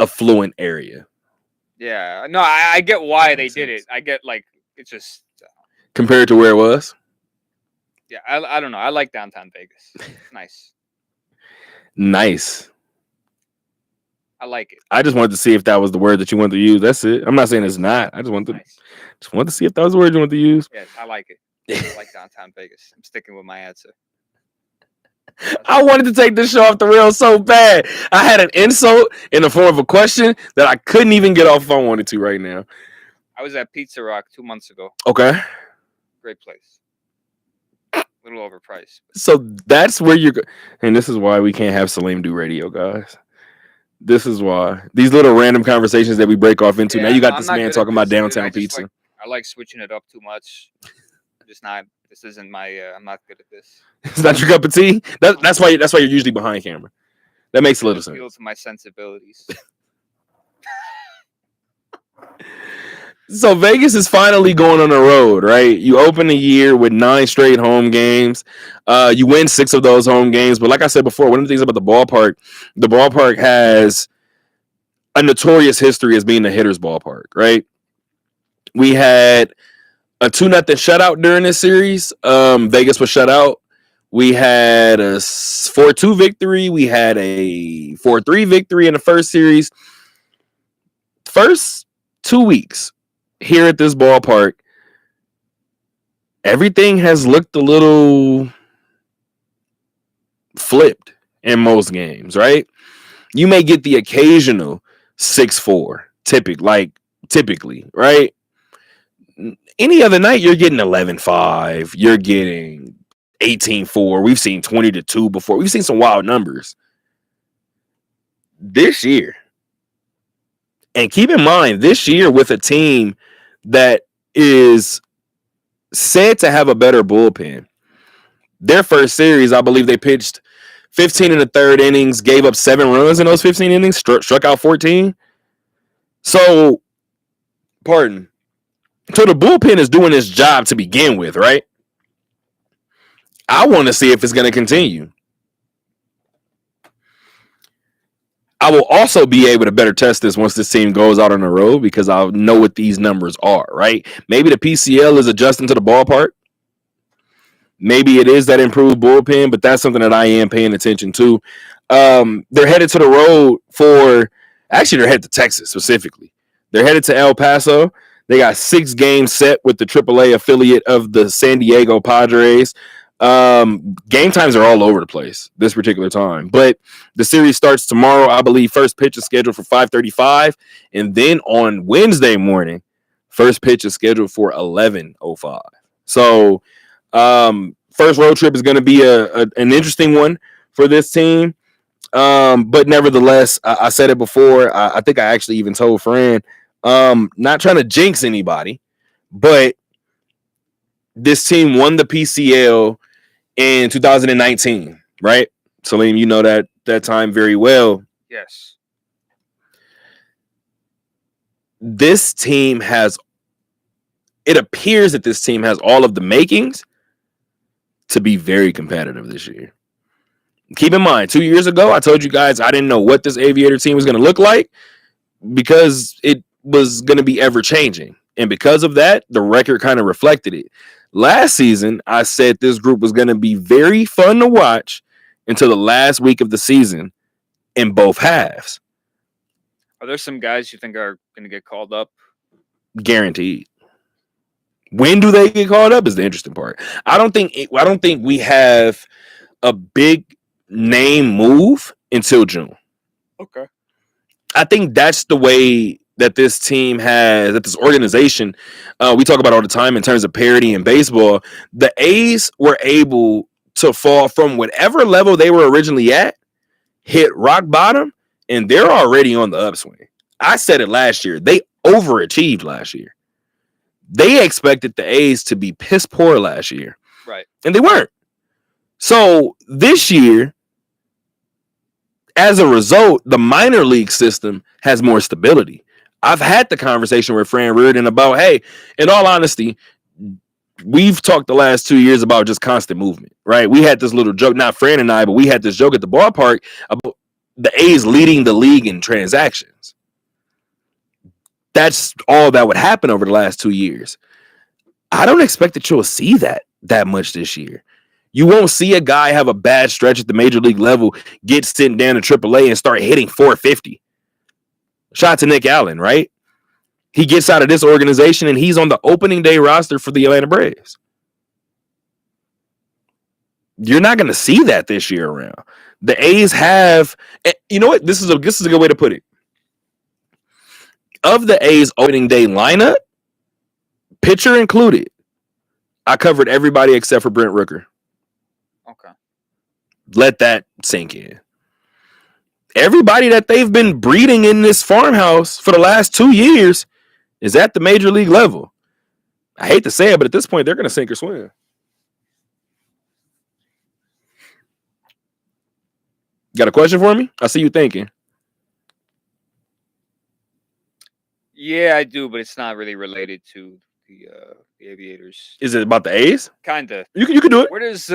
affluent area. Yeah, no, I get why they did it. I get, like, it's just compared to where it was. Yeah, I don't know. I like downtown Vegas. It's nice. Nice. I like it. I just wanted to see if that was the word that you wanted to use. That's it. I'm not saying it's not. I just wanted to see if that was the word you wanted to use. Yes, I like it. I like downtown Vegas. I'm sticking with my answer. I wanted to take this show off the rails so bad. I had an insult in the form of a question that I couldn't even get off if I wanted to right now. I was at Pizza Rock 2 months ago. Okay. Great place. A little overpriced. So that's where you're and this is why we can't have Salim do radio, guys. This is why. These little random conversations that we break off into. Yeah, now you got I'm this not man good at talking about this, dude. downtown pizza. I like switching it up too much. Just not. This isn't my. I'm not good at this. It's not your cup of tea? That's why you're usually behind camera. That makes a little sense. Appeal to my sensibilities. So Vegas is finally going on the road, right? You open the year with 9 straight home games. You win 6 of those home games. But like I said before, one of the things about the ballpark has a notorious history as being the hitter's ballpark, right? We had a 2-0 shutout during this series. Vegas was shut out. We had a 4-2 victory. We had a 4-3 victory in the first series. First 2 weeks here at this ballpark, everything has looked a little flipped in most games, right? You may get the occasional 6-4, typically, right? Any other night, you're getting 11-5. You're getting 18-4. We've seen 20-2 before. We've seen some wild numbers. This year, and keep in mind, this year with a team that is said to have a better bullpen. Their first series, I believe they pitched 15 in the third innings, gave up 7 runs in those 15 innings, struck out 14. So, pardon. So the bullpen is doing its job to begin with, right? I want to see if it's going to continue. I will also be able to better test this once this team goes out on the road because I'll know what these numbers are, right? Maybe the PCL is adjusting to the ballpark. Maybe it is that improved bullpen, but that's something that I am paying attention to. They're headed to the road they're headed to Texas specifically. They're headed to El Paso. They got 6 games set with the AAA affiliate of the San Diego Padres. Game times are all over the place this particular time, but the series starts tomorrow. I believe first pitch is scheduled for 5:35, and then on Wednesday morning, first pitch is scheduled for 11:05. So, first road trip is going to be an interesting one for this team. But nevertheless, I said it before. I think I actually even told Fran, not trying to jinx anybody, but this team won the PCL in 2019, right? Salim, you know that time very well. Yes. It appears that this team has all of the makings to be very competitive this year. Keep in mind, 2 years ago, I told you guys I didn't know what this Aviator team was going to look like because it was going to be ever changing. And because of that, the record kind of reflected it. Last season, I said this group was going to be very fun to watch until the last week of the season in both halves. Are there some guys you think are going to get called up? Guaranteed. When do they get called up is the interesting part. I don't think we have a big name move until June. Okay. I think that's the way that this team has, that this organization, we talk about all the time in terms of parity in baseball. The A's were able to fall from whatever level they were originally at, hit rock bottom, and they're already on the upswing. I said it last year. They overachieved last year. They expected the A's to be piss poor last year. Right. And they weren't. So this year, as a result, the minor league system has more stability. I've had the conversation with Fran Reardon about, hey, in all honesty, we've talked the last 2 years about just constant movement, right? We had this little joke, not Fran and I, but we had this joke at the ballpark about the A's leading the league in transactions. That's all that would happen over the last 2 years. I don't expect that you'll see that much this year. You won't see a guy have a bad stretch at the major league level, get sent down to AAA and start hitting 450. Shout out to Nick Allen, right? He gets out of this organization and he's on the opening day roster for the Atlanta Braves. You're not going to see that this year around. The A's have, you know what? This is a good way to put it. Of the A's opening day lineup, pitcher included, I covered everybody except for Brent Rooker. Okay. Let that sink in. Everybody that they've been breeding in this farmhouse for the last 2 years is at the major league level. I hate to say it, but at this point, they're going to sink or swim. Got a question for me? I see you thinking. Yeah, I do, but it's not really related to the Aviators. Is it about the A's? Kinda. You can do it. Where's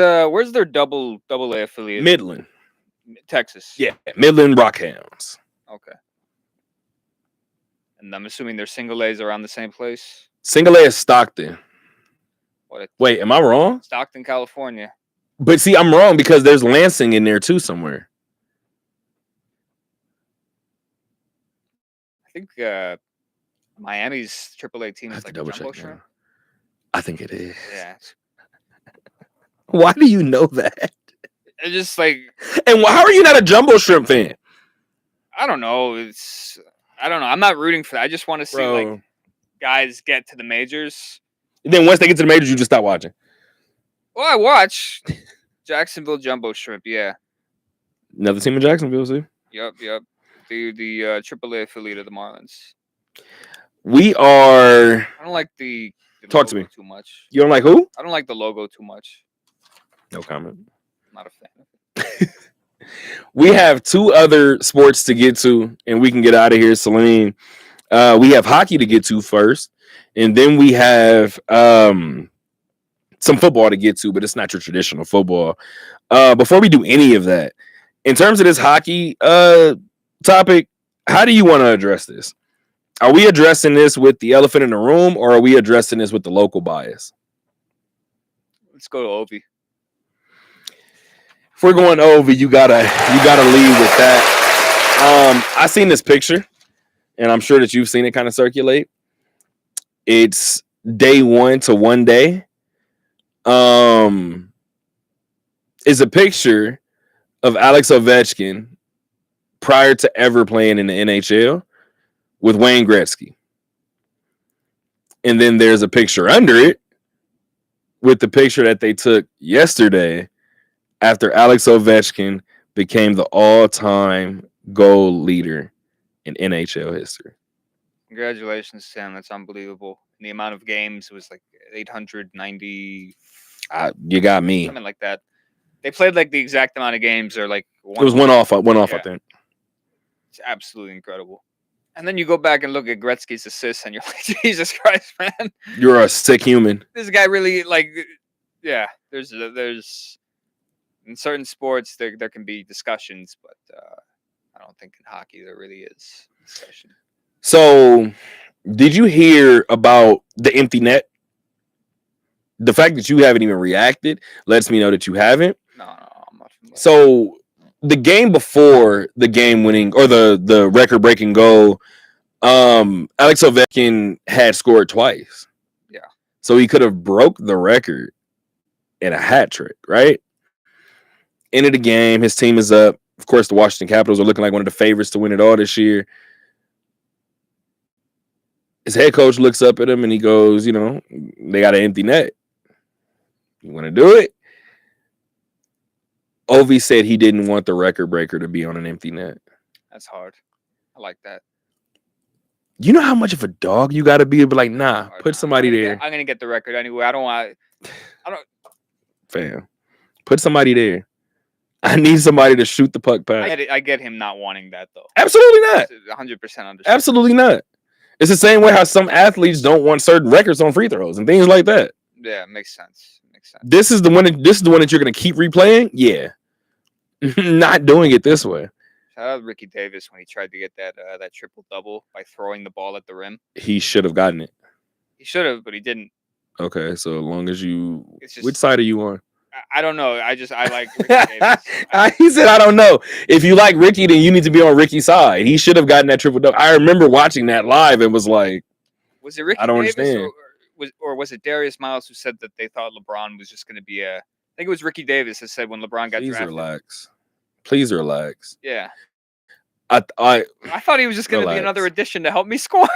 their double A affiliate? Midland. Texas. Yeah, Midland Rockhounds. Okay. And I'm assuming their single A's are around the same place. Single A is Stockton. What? Wait, am I wrong? Stockton, California. But see, I'm wrong because there's Lansing in there too somewhere. I think Miami's AAA team I is have to like double Jumbo check. Shrimp. I think it is. Yeah. Why do you know that? It's just like, And how are you not a Jumbo Shrimp fan? I don't know. I don't know. I'm not rooting for that. I just want to see Bro. like guys get to the majors. And then once they get to the majors, you just stop watching. Well, I watch Jacksonville Jumbo Shrimp. Yeah. Another team in Jacksonville, see? Yep. The AAA affiliate of the Marlins. We are. I don't like the Talk to logo me. too much. You don't like who? I don't like the logo too much. No comment. I'm not a fan of it. We have two other sports to get to, and we can get out of here, Celine. We have hockey to get to first, and then we have some football to get to, but it's not your traditional football. Before we do any of that, in terms of this hockey topic, how do you want to address this? Are we addressing this with the elephant in the room, or are we addressing this with the local bias? Let's go to Ovi. If we're going over, you gotta lead with that. I seen this picture, and I'm sure that you've seen it kind of circulate. It's day 1 to 1 day. Is a picture of Alex Ovechkin prior to ever playing in the NHL with Wayne Gretzky. And then there's a picture under it with the picture that they took yesterday after Alex Ovechkin became the all-time goal leader in NHL history. Congratulations, Sam. That's unbelievable. And the amount of games was like 890. You got me. Something like that. They played like the exact amount of games, or like It was one off, I Yeah. think. It's absolutely incredible. And then you go back and look at Gretzky's assists, and you're like, Jesus Christ, man! You're a sick human. This guy really like, yeah. There's in certain sports there can be discussions, but I don't think in hockey there really is discussion. So, did you hear about the empty net? The fact that you haven't even reacted lets me know that you haven't. No, I'm not familiar. So, the game before the game-winning or the record-breaking goal, Alex Ovechkin had scored twice. Yeah. So he could have broke the record in a hat trick, right? End of the game, his team is up. Of course, the Washington Capitals are looking like one of the favorites to win it all this year. His head coach looks up at him and he goes, they got an empty net. You want to do it? Ovi said he didn't want the record breaker to be on an empty net. That's hard. I like that. You know how much of a dog you got to be like, nah, Hard. put somebody there. I'm gonna get the record anyway. I don't want. Fam, put somebody there. I need somebody to shoot the puck past. I get him not wanting that though. Absolutely not. 100% understand. Absolutely not. It's the same way how some athletes don't want certain records on free throws and things like that. Yeah, makes sense. This is the one that you're gonna keep replaying. Yeah, not doing it this way. Shout out Ricky Davis when he tried to get that triple double by throwing the ball at the rim. He should have gotten it. He should have, but he didn't. Okay, so as long as you, It's just- which side are you on? I don't know. I like Ricky Davis. He said, I don't know. If you like Ricky, then you need to be on Ricky's side. He should have gotten that triple double. I remember watching that live and was like, Was it Ricky I don't Davis understand. or was it Darius Miles who said that they thought LeBron was just going to be I think it was Ricky Davis that said when LeBron got please drafted. relax. Please relax. Yeah. I I thought he was just going to be Relax. another addition to help me score.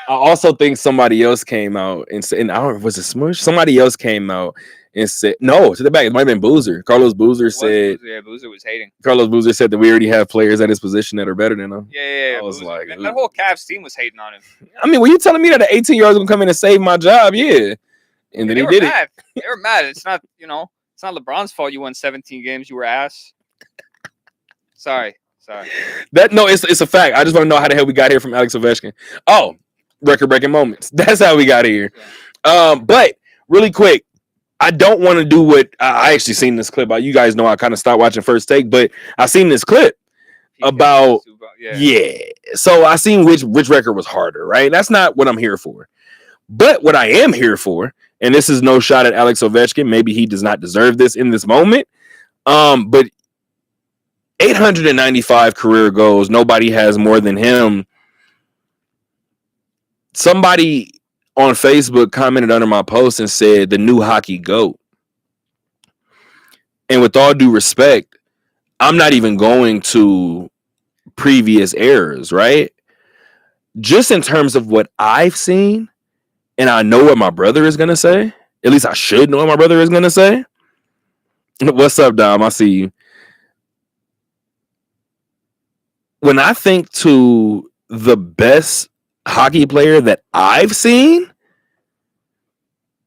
I also think somebody else came out and said, and I don't know, was it Smush? Somebody else came out and said, no, to the back, it might have been Boozer. Carlos Boozer said, Boozer was hating. Carlos Boozer said that we already have players at his position that are better than him. Yeah. I was Boozer. like, that whole Cavs team was hating on him. I mean, were you telling me that an 18-year-old gonna come in and save my job? Yeah. And then he did it. They were mad. It's not, it's not LeBron's fault you won 17 games. You were ass. Sorry. It's a fact. I just want to know how the hell we got here from Alex Ovechkin. Oh, record-breaking moments. That's how we got here. Yeah. But really quick, I don't want to do what I actually seen this clip. You guys know I kind of stopped watching First Take, but I seen this clip about So I seen which record was harder, right? That's not what I'm here for. But what I am here for, and this is no shot at Alex Ovechkin, maybe he does not deserve this in this moment. But 895 career goals, nobody has more than him. Somebody on Facebook commented under my post and said the new hockey GOAT. And with all due respect, I'm not even going to previous eras, right? Just in terms of what I've seen, and I know what my brother is going to say. At least I should know what my brother is going to say. What's up, Dom? I see you. When I think to the best hockey player that I've seen,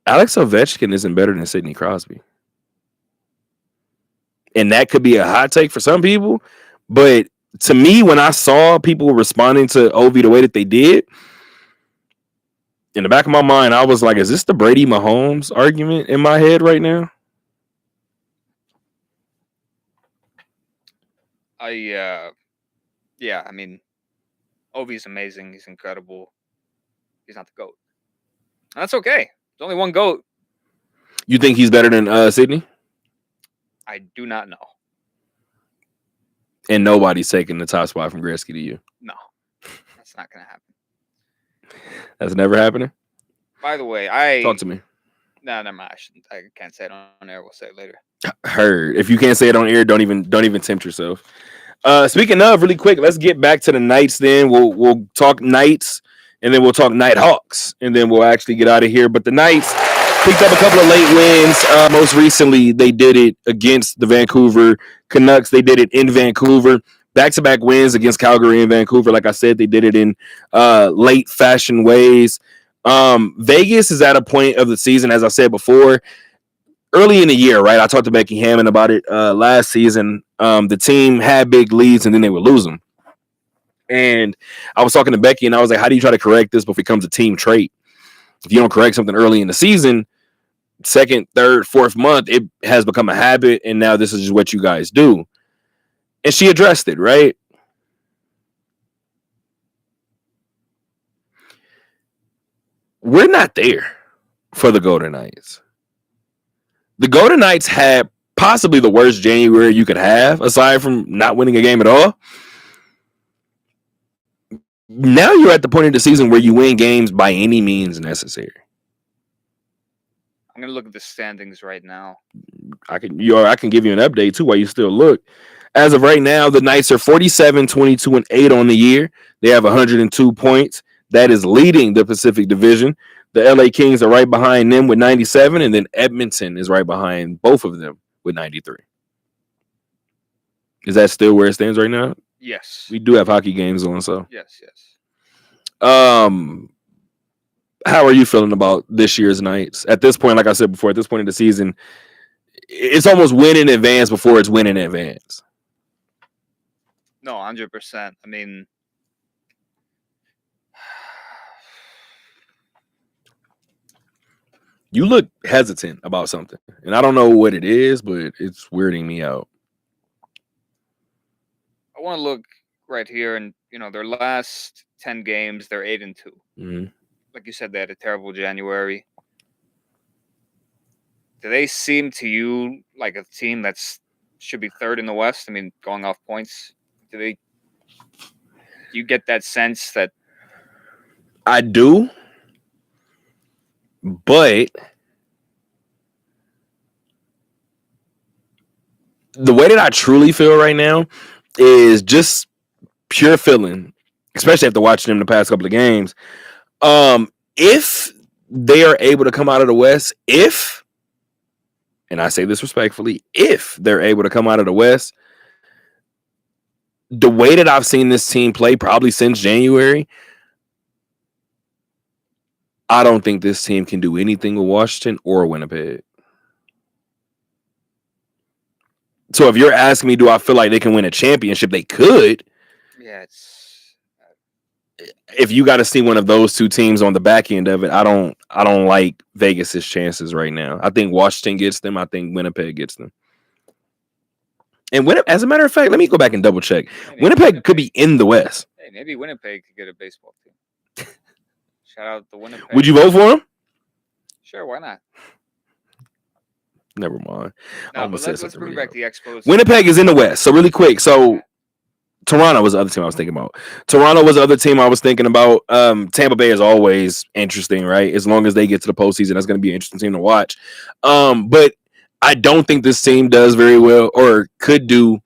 Alex Ovechkin isn't better than Sidney Crosby. And that could be a hot take for some people. But to me, when I saw people responding to Ovi the way that they did, in the back of my mind, I was like, is this the Brady Mahomes argument in my head right now? Yeah, I mean, Ovi's amazing. He's incredible. He's not the GOAT. And that's okay. There's only one GOAT. You think he's better than Sidney? I do not know. And nobody's taking the top spot from Gretzky to you? No. That's not going to happen. That's never happening? By the way, Talk to me. No, never mind. I can't say it on air. We'll say it later. Heard. If you can't say it on air, don't even tempt yourself. Speaking of, really quick, let's get back to the Knights then. We'll talk Knights, and then we'll talk Nighthawks, and then we'll actually get out of here. But the Knights picked up a couple of late wins. Most recently, they did it against the Vancouver Canucks. They did it in Vancouver. Back-to-back wins against Calgary and Vancouver. Like I said, they did it in late fashion ways. Vegas is at a point of the season, as I said before, early in the year, right? I talked to Becky Hammond about it last season. The team had big leads, and then they would lose them. And I was talking to Becky, and I was like, how do you try to correct this before it becomes a team trait? If you don't correct something early in the season, second, third, fourth month, it has become a habit, and now this is just what you guys do. And she addressed it, right? We're not there for the Golden Knights. The Golden Knights had possibly the worst January you could have, aside from not winning a game at all. Now you're at the point of the season where you win games by any means necessary. I'm gonna look at the standings right now. I can give you an update too while you still look. As of right now, the Knights are 47, 22, and 8 on the year. They have 102 points. That is leading the Pacific Division. The LA Kings are right behind them with 97, and then Edmonton is right behind both of them with 93. Is that still where it stands right now? Yes. We do have hockey games on, so. Yes. How are you feeling about this year's Knights? At this point, like I said before, at this point in the season, it's almost win in advance before it's win in advance. No, 100%. I mean, you look hesitant about something, and I don't know what it is, but it's weirding me out. I want to look right here, and their last 10 games, they're 8-2. Mm-hmm. Like you said, they had a terrible January. Do they seem to you like a team that's should be third in the West? I mean, going off points, do you get that sense that? I do, but the way that I truly feel right now is just pure feeling, especially after watching them the past couple of games. If they are able to come out of the West, and I say this respectfully, if they're able to come out of the West, the way that I've seen this team play probably since January, I don't think this team can do anything with Washington or Winnipeg. So if you're asking me, do I feel like they can win a championship? They could. Yeah, if you got to see one of those two teams on the back end of it, I don't like Vegas's chances right now. I think Washington gets them. I think Winnipeg gets them. And as a matter of fact, let me go back and double check. Winnipeg could be in the West. Hey, maybe Winnipeg could get a baseball team. Shout out to Winnipeg. Would you vote for them? Sure, why not? Never mind. No, but let's bring back the Expos. Winnipeg is in the West. So really quick. So Toronto was the other team I was thinking about. Toronto was the other team I was thinking about. Tampa Bay is always interesting, right? As long as they get to the postseason, that's going to be an interesting team to watch. But I don't think this team does very well or could do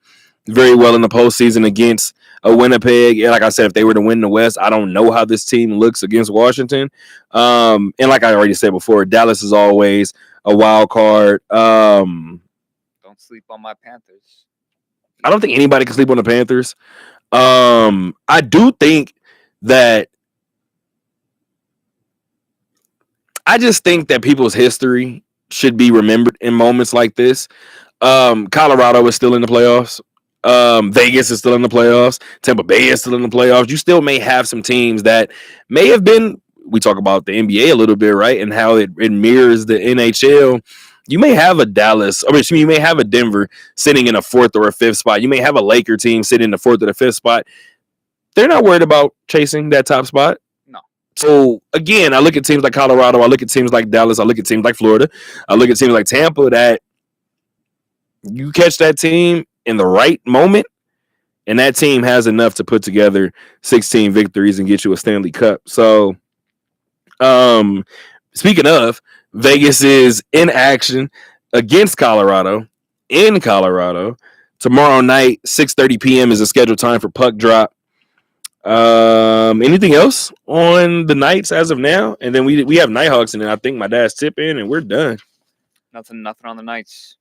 very well in the postseason against a Winnipeg. Like I said, if they were to win the West, I don't know how this team looks against Washington. And like I already said before, Dallas is always a wild card. Don't sleep on my Panthers. I don't think anybody can sleep on the Panthers. I do think that people's history should be remembered in moments like this. Colorado is still in the playoffs. Vegas is still in the playoffs. Tampa Bay is still in the playoffs. You still may have some teams that may have been, we talk about the NBA a little bit, right? And how it mirrors the NHL. You may have a you may have a Denver sitting in a fourth or a fifth spot. You may have a Laker team sitting in the fourth or the fifth spot. They're not worried about chasing that top spot. No. So, again, I look at teams like Colorado. I look at teams like Dallas. I look at teams like Florida. I look at teams like Tampa that you catch that team in the right moment, and that team has enough to put together 16 victories and get you a Stanley Cup. So, speaking of, Vegas is in action against Colorado in Colorado. Tomorrow night, 6:30 p.m. is the scheduled time for puck drop. Anything else on the Knights as of now? And then we have Nighthawks, and then I think my dad's tip in, and we're done. Nothing on the Knights.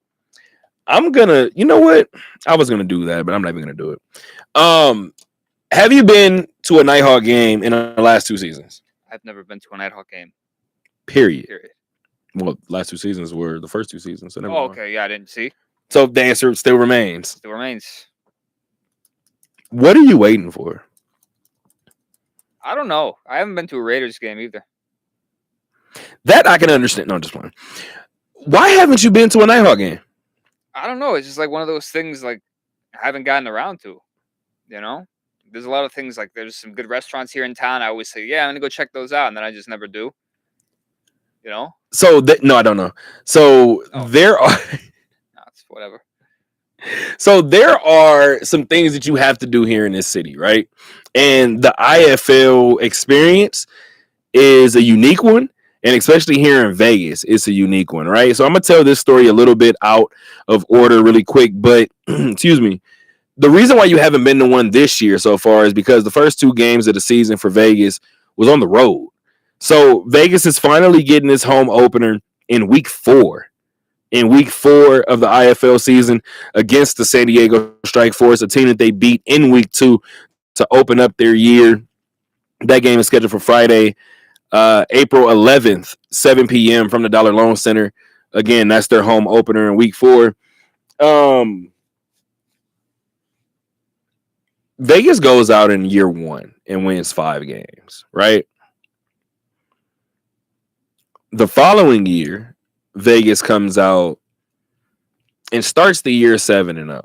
I'm gonna, you know what? I was gonna do that, but I'm not even gonna do it. Have you been to a Nighthawk game in the last 2 seasons? I've never been to a Nighthawk game. Period. Well, last 2 seasons were the first 2 seasons. So okay. Yeah, I didn't see. So the answer still remains. Still remains. What are you waiting for? I don't know. I haven't been to a Raiders game either. That I can understand. No, I'm just playing. Why haven't you been to a Nighthawk game? I don't know. It's just like one of those things like I haven't gotten around to. You know? There's a lot of things like there's some good restaurants here in town. I always say, yeah, I'm going to go check those out. And then I just never do. You know? So, no, I don't know. So, there are... No, it's whatever. So, there are some things that you have to do here in this city, right? And the IFL experience is a unique one. And especially here in Vegas, it's a unique one, right? So, I'm going to tell this story a little bit out of order really quick. But, excuse me. The reason why you haven't been to one this year so far is because the first 2 games of the season for Vegas was on the road. So Vegas is finally getting its home opener in week 4. In week 4 of the IFL season against the San Diego Strike Force, a team that they beat in week 2 to open up their year. That game is scheduled for Friday, April 11th, 7 p.m. from the Dollar Loan Center. Again, that's their home opener in week 4. Vegas goes out in year 1 and wins 5 games, right? The following year, Vegas comes out and starts the year 7-0.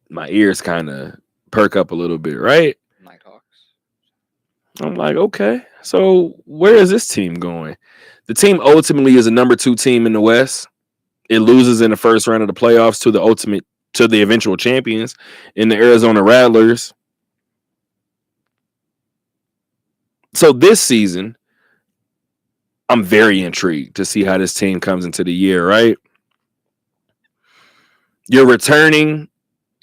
My ears kind of perk up a little bit, right? Nighthawks. I'm like, okay, so where is this team going? The team ultimately is a number 2 team in the West. It loses in the first round of the playoffs to the eventual champions in the Arizona Rattlers. So this season, I'm very intrigued to see how this team comes into the year, right? You're returning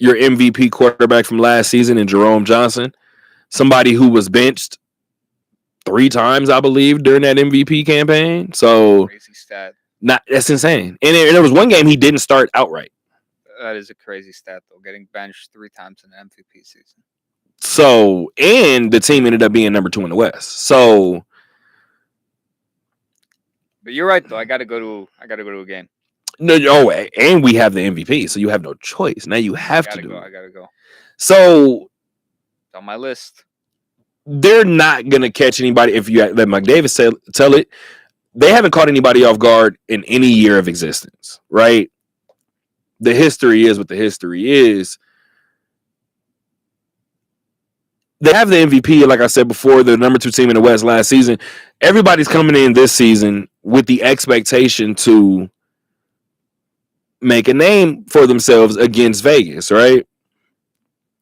your MVP quarterback from last season in Jerome Johnson. somebody who was benched 3 times, I believe, during that MVP campaign. So Crazy stat. that's insane. And there was one game he didn't start outright. That is a crazy stat, though. Getting benched 3 times in the MVP season. So, and the team ended up being number 2 in the West. So, but you're right, though. I gotta go to a game. No, and we have the MVP, so you have no choice. Now you have to do it. I gotta go. So It's on my list. they're not gonna catch anybody if you let McDavis tell it. They haven't caught anybody off guard in any year of existence, right? The history is what the history is. They have the MVP, like I said before, the number 2 team in the West last season. Everybody's coming in this season with the expectation to make a name for themselves against Vegas, right?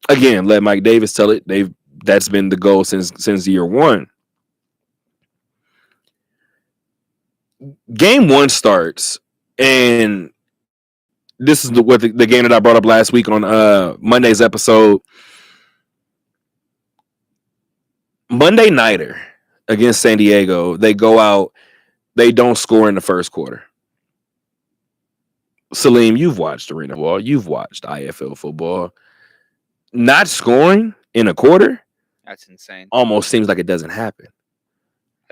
Again, let Mike Davis tell it. That's been the goal since year 1. Game 1 starts, and this is the game that I brought up last week on Monday's episode. Monday nighter against San Diego, they go out, they don't score in the first quarter. Salim, you've watched arena football, you've watched IFL football. Not scoring in a quarter, that's insane. Almost seems like it doesn't happen.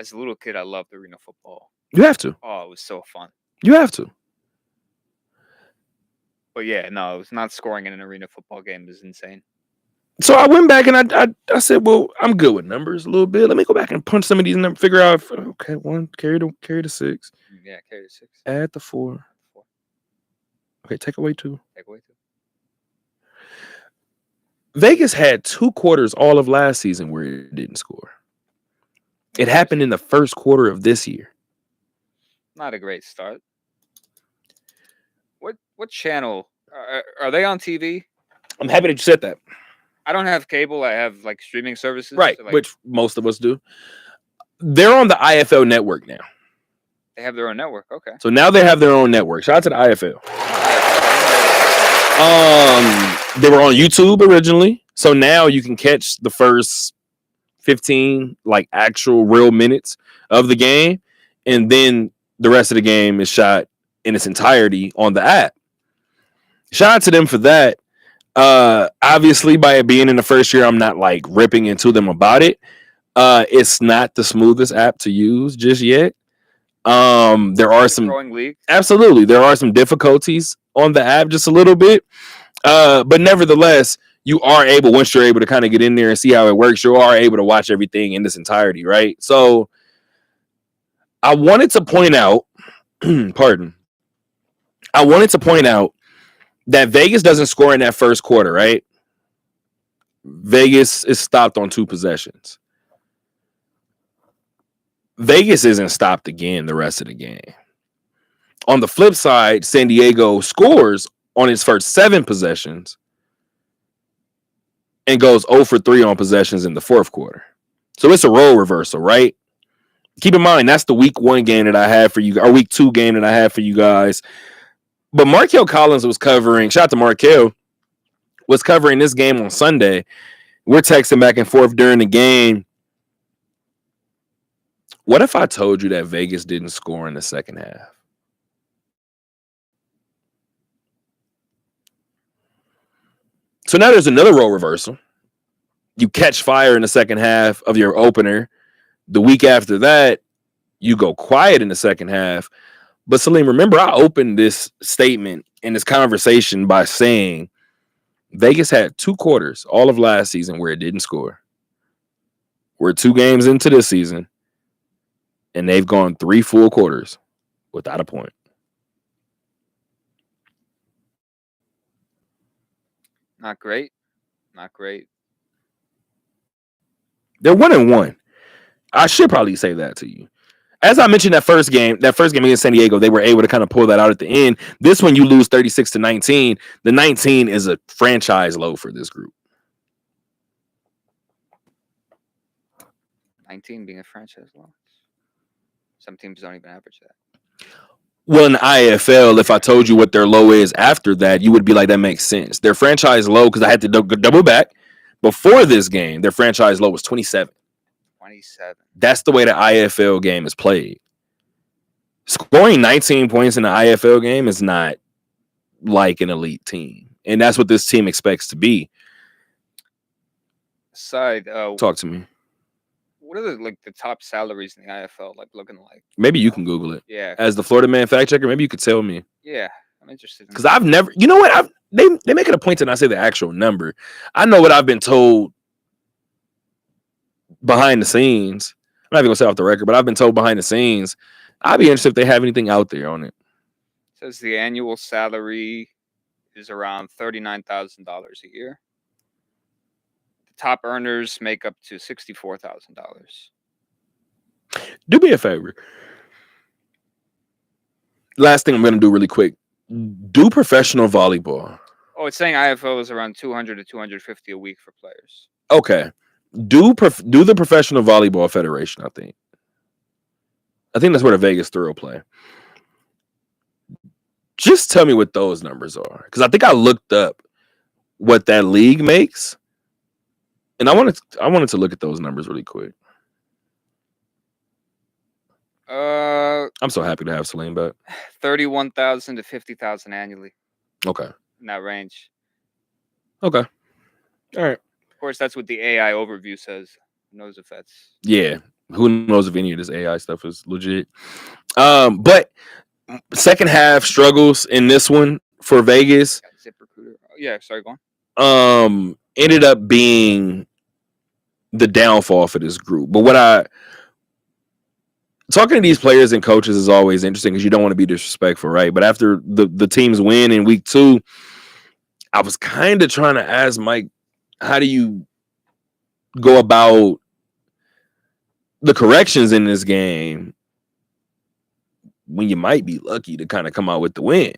As a little kid, I loved arena football. You have to. Oh, it was so fun. You have to. But yeah, no, it was not scoring in an arena football game is insane. So I went back and I said, well, I'm good with numbers a little bit. Let me go back and punch some of these numbers, figure out if, okay, 1, carry the 6. Yeah, carry the 6. Add the 4. Okay, take away 2. Take away 2. Vegas had 2 quarters all of last season where it didn't score. It happened in the first quarter of this year. Not a great start. What channel? Are they on TV? I'm happy that you said that. I don't have cable. I have like streaming services. Right, so, like, which most of us do. They're on the IFL network now. They have their own network. Okay. So now they have their own network. Shout out to the IFL. They were on YouTube originally. So now you can catch the first 15 like actual real minutes of the game. And then the rest of the game is shot in its entirety on the app. Shout out to them for that. Obviously, by it being in the first year, I'm not like ripping into them about it. It's not the smoothest app to use just yet. There are some growing league. Absolutely, there are some difficulties on the app, just a little bit. But nevertheless, you are able, once you're able to kind of get in there and see how it works, you are able to watch everything in its entirety, right? So, I wanted to point out, pardon. I wanted to point out that Vegas doesn't score in that first quarter, right? Vegas is stopped on 2 possessions. Vegas isn't stopped again the rest of the game. On the flip side, San Diego scores on its first 7 possessions and goes 0 for 3 on possessions in the fourth quarter. So it's a role reversal, right? Keep in mind, that's the week 1 game that I had for you, or week 2 game that I had for you guys. But Markel Collins was covering, shout out to Markel, was covering this game on Sunday. We're texting back and forth during the game. What if I told you that Vegas didn't score in the second half? So now there's another role reversal. You catch fire in the second half of your opener. The week after that, you go quiet in the second half. But Salim, remember, I opened this statement in this conversation by saying Vegas had 2 quarters all of last season where it didn't score. We're 2 games into this season, and they've gone 3 full quarters without a point. Not great. Not great. They're 1-1. I should probably say that to you. As I mentioned, that first game against San Diego, they were able to kind of pull that out at the end. This one, you lose 36-19. The 19 is a franchise low for this group. 19 being a franchise low. Some teams don't even average that. Well, in the IFL, if I told you what their low is after that, you would be like, that makes sense. Their franchise low, because I had to double back, Before this game, their franchise low was 27. 27. That's the way the IFL game is played. Scoring 19 points in the IFL game is not like an elite team. And that's what this team expects to be. Talk to me. What are the top salaries in the IFL looking like? Maybe you can Google it. Yeah. As the Florida Man fact checker, maybe you could tell me. Yeah, I'm interested. Because I've never, you know what? They make it a point to not say the actual number. I know what I've been told behind the scenes. I'm not even gonna say off the record, but I've been told behind the scenes. I'd be interested if they have anything out there on it. It says the annual salary is around $39,000 a year. The top earners make up to $64,000. Do me a favor. Last thing I'm gonna do really quick. Do professional volleyball. Oh, it's saying IFL is around 200 to 250 a week for players. Okay. Do the Professional Volleyball Federation, I think that's where the Vegas Thorough play. Just tell me what those numbers are. Because I think I looked up what that league makes. And I wanted to look at those numbers really quick. I'm so happy to have Salim back. 31,000 to 50,000 annually. Okay. In that range. Okay. All right. Of course, that's what the AI overview says. Who knows if that's... Yeah. Who knows if any of this AI stuff is legit. But second half struggles in this one for Vegas. ZipRecruiter. Yeah, sorry, go on. Ended up being the downfall for this group. But talking to these players and coaches is always interesting because you don't want to be disrespectful, right? But after the teams win in week 2, I was kind of trying to ask Mike, how do you go about the corrections in this game when you might be lucky to kind of come out with the win?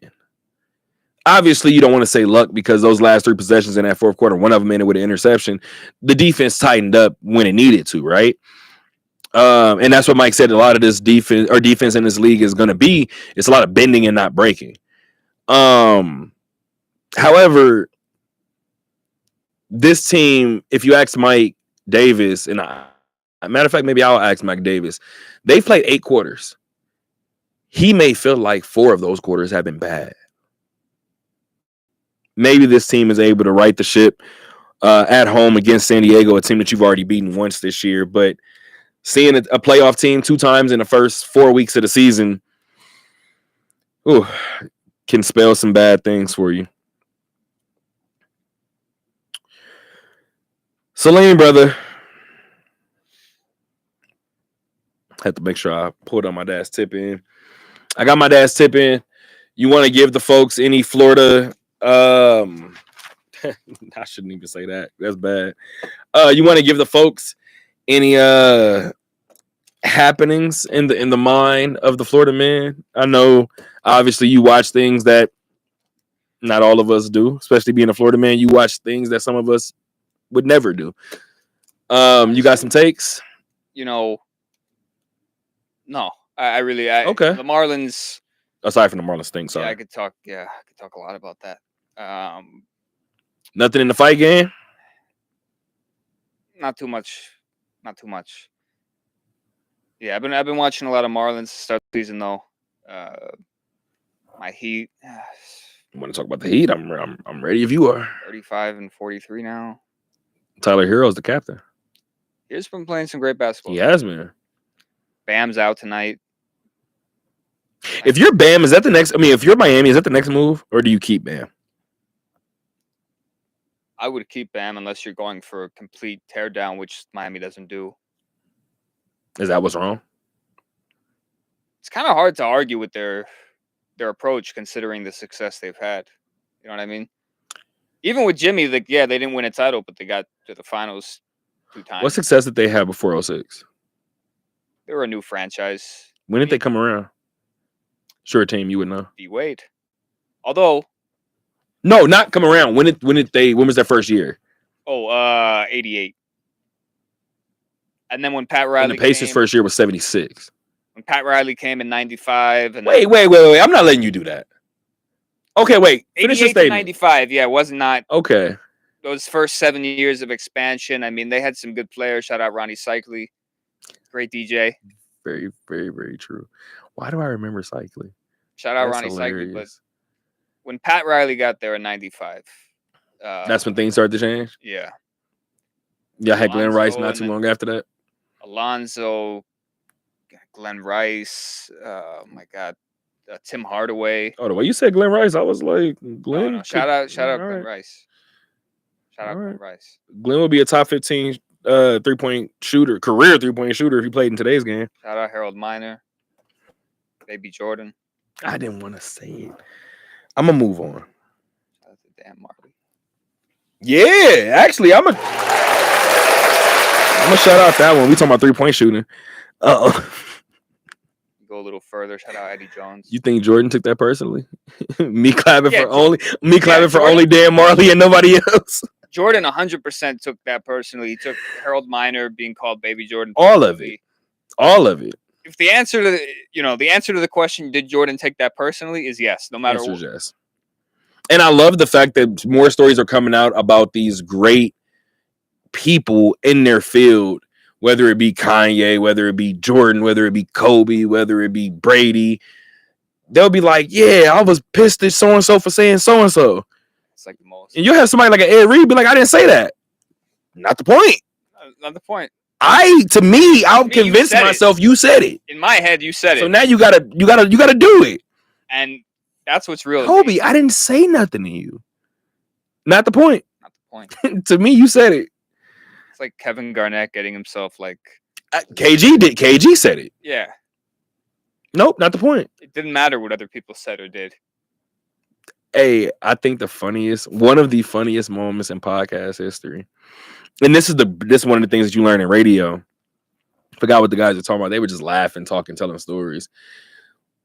Obviously, you don't want to say luck because those last 3 possessions in that fourth quarter, one of them ended with an interception. The defense tightened up when it needed to, right? And that's what Mike said. A lot of this defense in this league is going to be. It's a lot of bending and not breaking. However, this team, if you ask Mike Davis, and matter of fact, maybe I'll ask Mike Davis, they've played 8 quarters. He may feel like 4 of those quarters have been bad. Maybe this team is able to right the ship at home against San Diego, a team that you've already beaten once this year. But seeing a playoff team 2 times in the first 4 weeks of the season, can spell some bad things for you. Salim, brother. Had to make sure I pulled on my dad's tip in. I got my dad's tip in. You want to give the folks any Florida? I shouldn't even say that. That's bad. You want to give the folks any happenings in the mind of the Florida man? I know, obviously, you watch things that not all of us do, especially being a Florida man. You watch things that some of us would never do. You got some takes? No. I really okay. The Marlins. Aside from the Marlins thing, sorry. I could talk a lot about that. Nothing in the fight game? Not too much. Yeah, I've been watching a lot of Marlins start the season though. My Heat. You want to talk about the Heat? I'm ready if you are. 35-43 now. Tyler Hero's the captain. He's been playing some great basketball. He has, man. Bam's out tonight. If you're Bam, is that the next? I mean, if you're Miami, is that the next move, or do you keep Bam? I would keep Bam unless you're going for a complete teardown, which Miami doesn't do. Is that what's wrong? It's kind of hard to argue with their approach, considering the success they've had. You know what I mean? Even with Jimmy, they didn't win a title, but they got to the finals 2 times. What success did they have before 06? They were a new franchise. When did they come around? Sure, team, you would know. D-Wade. Although. No, not come around. When was their first year? 88. And then when Pat Riley and the Pacers' first year was 76. When Pat Riley came in 95. And wait. I'm not letting you do that. Okay, wait. Finish 88 to 95. Yeah, it was not. Okay. those first 7 years of expansion, I mean, they had some good players. Shout out Ronnie Cycli, great DJ. Very, very, very true. Why do I remember cycling? Shout out That's Ronnie Cycli. But hilarious. when Pat Riley got there in '95, That's when things started to change. yeah, Y'all had Glenn Rice Alonzo not and too then- long after that. Alonzo, Glenn Rice. Oh my God, Tim Hardaway. Oh, the way you said Glenn Rice, I was like, Glenn. No, shout out all Glenn right. Rice. Shout out All Glenn right. Rice. Glenn would be a top 15 3-point shooter, career 3-point shooter if he played in today's game. Shout out Harold Miner. Baby Jordan. I didn't want to say it. I'm gonna move on. Shout out to Dan Marley. Yeah, actually, I'm gonna shout out that one. We talking about 3-point shooting. Go a little further. Shout out Eddie Jones. You think Jordan took that personally? me clapping Yeah, for Jordan- only Dan Marley and nobody else. Jordan 100% took that personally. He took Harold Miner being called Baby Jordan. All of it. All of it. If the answer to the answer to the question, did Jordan take that personally, is yes. No matter Answer what. is yes. And I love the fact that more stories are coming out about these great people in their field, whether it be Kanye, whether it be Jordan, whether it be Kobe, whether it be Brady. They'll be like, yeah, I was pissed at so-and-so for saying so-and-so. It's like the most. And you'll have somebody like an Ed Reed be like, I didn't say that. Not the point. Not the point. I'm To me, you convinced said it. myself you said it. In my head, you said So it, now you gotta do it. and that's what's real. Kobe, I didn't say nothing to you. Not the point. Not the point. To me, you said it. It's like Kevin Garnett getting himself like, KG did. KG said it. yeah. Nope, not the point. It didn't matter what other people said or did. Hey, I think one of the funniest moments in podcast history, and this is one of the things that you learn in radio. Forgot what the guys were talking about. They were just laughing, talking, telling stories.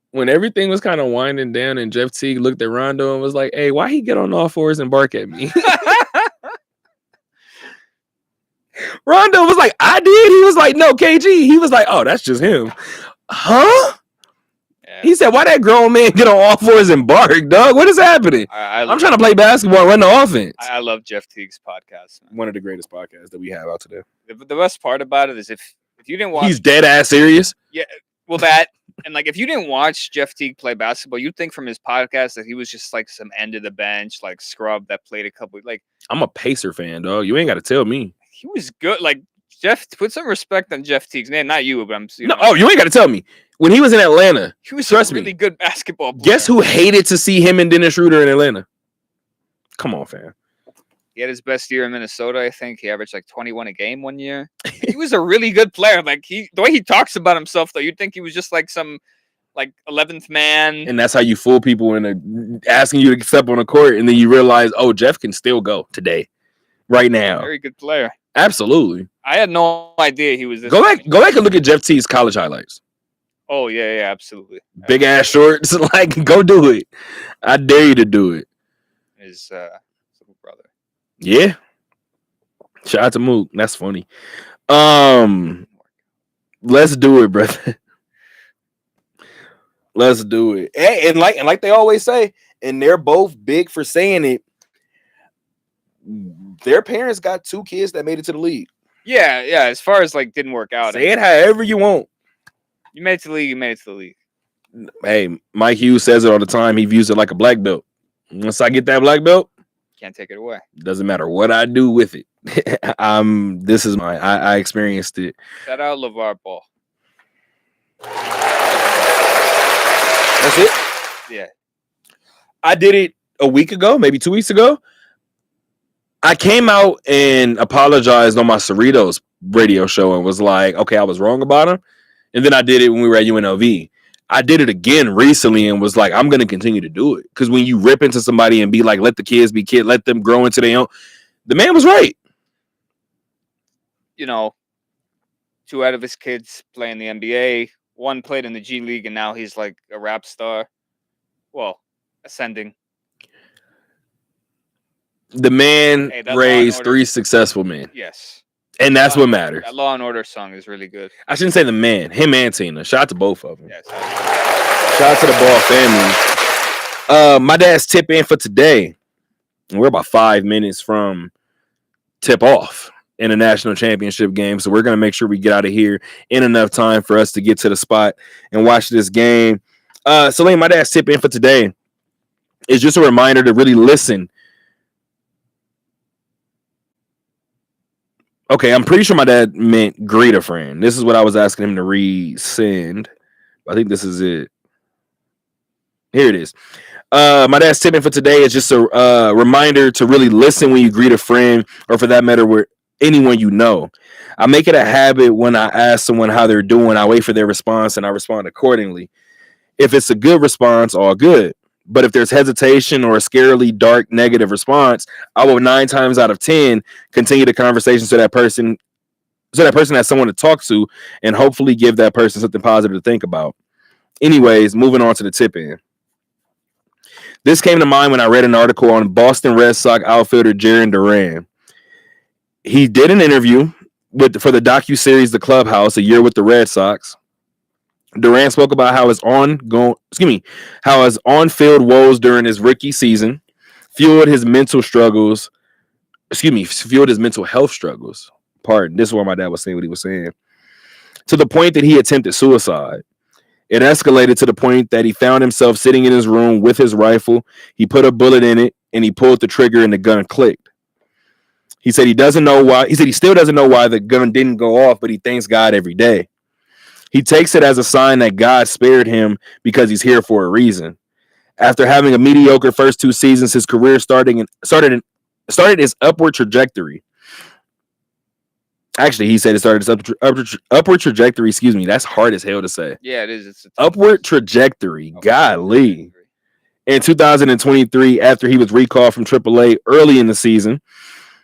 When everything was kind of winding down, and Jeff Teague looked at Rondo and was like, "Hey, why he get on all fours and bark at me?" Rondo was like, "I did." He was like, "No, KG." He was like, "Oh, that's just him." Huh? Yeah. He said, "Why that grown man get on all fours and bark, dog? What is happening?" I'm trying to play basketball and run the offense. I love Jeff Teague's podcast. Man. One of the greatest podcasts that we have out today. The best part about it is if you didn't watch, He's dead ass serious. well, that and like if you didn't watch Jeff Teague play basketball, you'd think from his podcast that he was just like some end of the bench like scrub that played a couple. Like I'm a Pacer fan, dog. You ain't got to tell me. he was good. Like Jeff, put some respect on Jeff Teague's name. Not you, but I'm. You ain't got to tell me. When he was in Atlanta, he was trust a me. really good basketball player. Guess who hated to see him and Dennis Schroeder in Atlanta? Come on, fam. He had his best year in Minnesota. I think he averaged like 21 a game one year. He was a really good player. Like the way he talks about himself, though, you'd think he was just like some like 11th man. And that's how you fool people into asking you to step on the court, and then you realize, oh, Jeff can still go today, right now. Very good player. Absolutely. I had no idea he was this. Go back funny. and look at Jeff T's college highlights. Oh yeah, absolutely. Big ass shorts, like go do it. I dare you to do it. His little brother. Yeah. Shout out to Mook. That's funny. Let's do it, brother. Let's do it. And like they always say, and they're both big for saying it. Their parents got 2 kids that made it to the league. Yeah. As far as like didn't work out. Say it however you want. You made it to the league. You made it to the league. Hey, Mike Hughes says it all the time. He views it like a black belt. Once I get that black belt, Can't take it away. doesn't matter what I do with it. This is mine. I experienced it. Shout out LeVar Ball. That's it. Yeah. I did it a week ago, maybe 2 weeks ago. I came out and apologized on my Cerritos radio show and was like, okay, I was wrong about him. And then I did it when we were at UNLV. I did it again recently and was like, I'm going to continue to do it. Because when you rip into somebody and be like, let the kids be kids, let them grow into their own. The man was right. You know, 2 out of his kids play in the NBA. 1 played in the G League, and now he's like a rap star. Well, ascending. The man Hey, that Law raised and Order- 3 successful men. Yes. And that's what matters. That Law and Order song is really good. I shouldn't say the man. Him and Tina. Shout out to both of them. Yes. Shout out to the Ball family. My dad's tip in for today. And we're about 5 minutes from tip off in a national championship game. So we're going to make sure we get out of here in enough time for us to get to the spot and watch this game. Salim, my dad's tip in for today is just a reminder to really listen. Okay, I'm pretty sure my dad meant greet a friend. This is what I was asking him to resend. I think this is it. Here it is. My dad's tip in for today is just a reminder to really listen when you greet a friend, or for that matter, with anyone you know. I make it a habit when I ask someone how they're doing, I wait for their response and I respond accordingly. If it's a good response, all good. But if there's hesitation or a scarily dark negative response, I will 9 times out of 10 continue the conversation so that person has someone to talk to and hopefully give that person something positive to think about. Anyways, moving on to the tip in. This came to mind when I read an article on Boston Red Sox outfielder Jarren Duran. He did an interview for the docuseries The Clubhouse, A Year with the Red Sox. Duran spoke about how his on-field woes during his rookie season fueled his mental health struggles. Pardon. This is why my dad was saying what he was saying. To the point that he attempted suicide. It escalated to the point that he found himself sitting in his room with his rifle. He put a bullet in it and he pulled the trigger and the gun clicked. He said he doesn't know why. He said he still doesn't know why the gun didn't go off, but he thanks God every day. He takes it as a sign that God spared him because he's here for a reason. After having a mediocre first 2 seasons, his career started its upward trajectory. Actually, he said it started its upward trajectory. Excuse me. That's hard as hell to say. Yeah, it is. It's upward trajectory. Golly. In 2023, after he was recalled from AAA early in the season,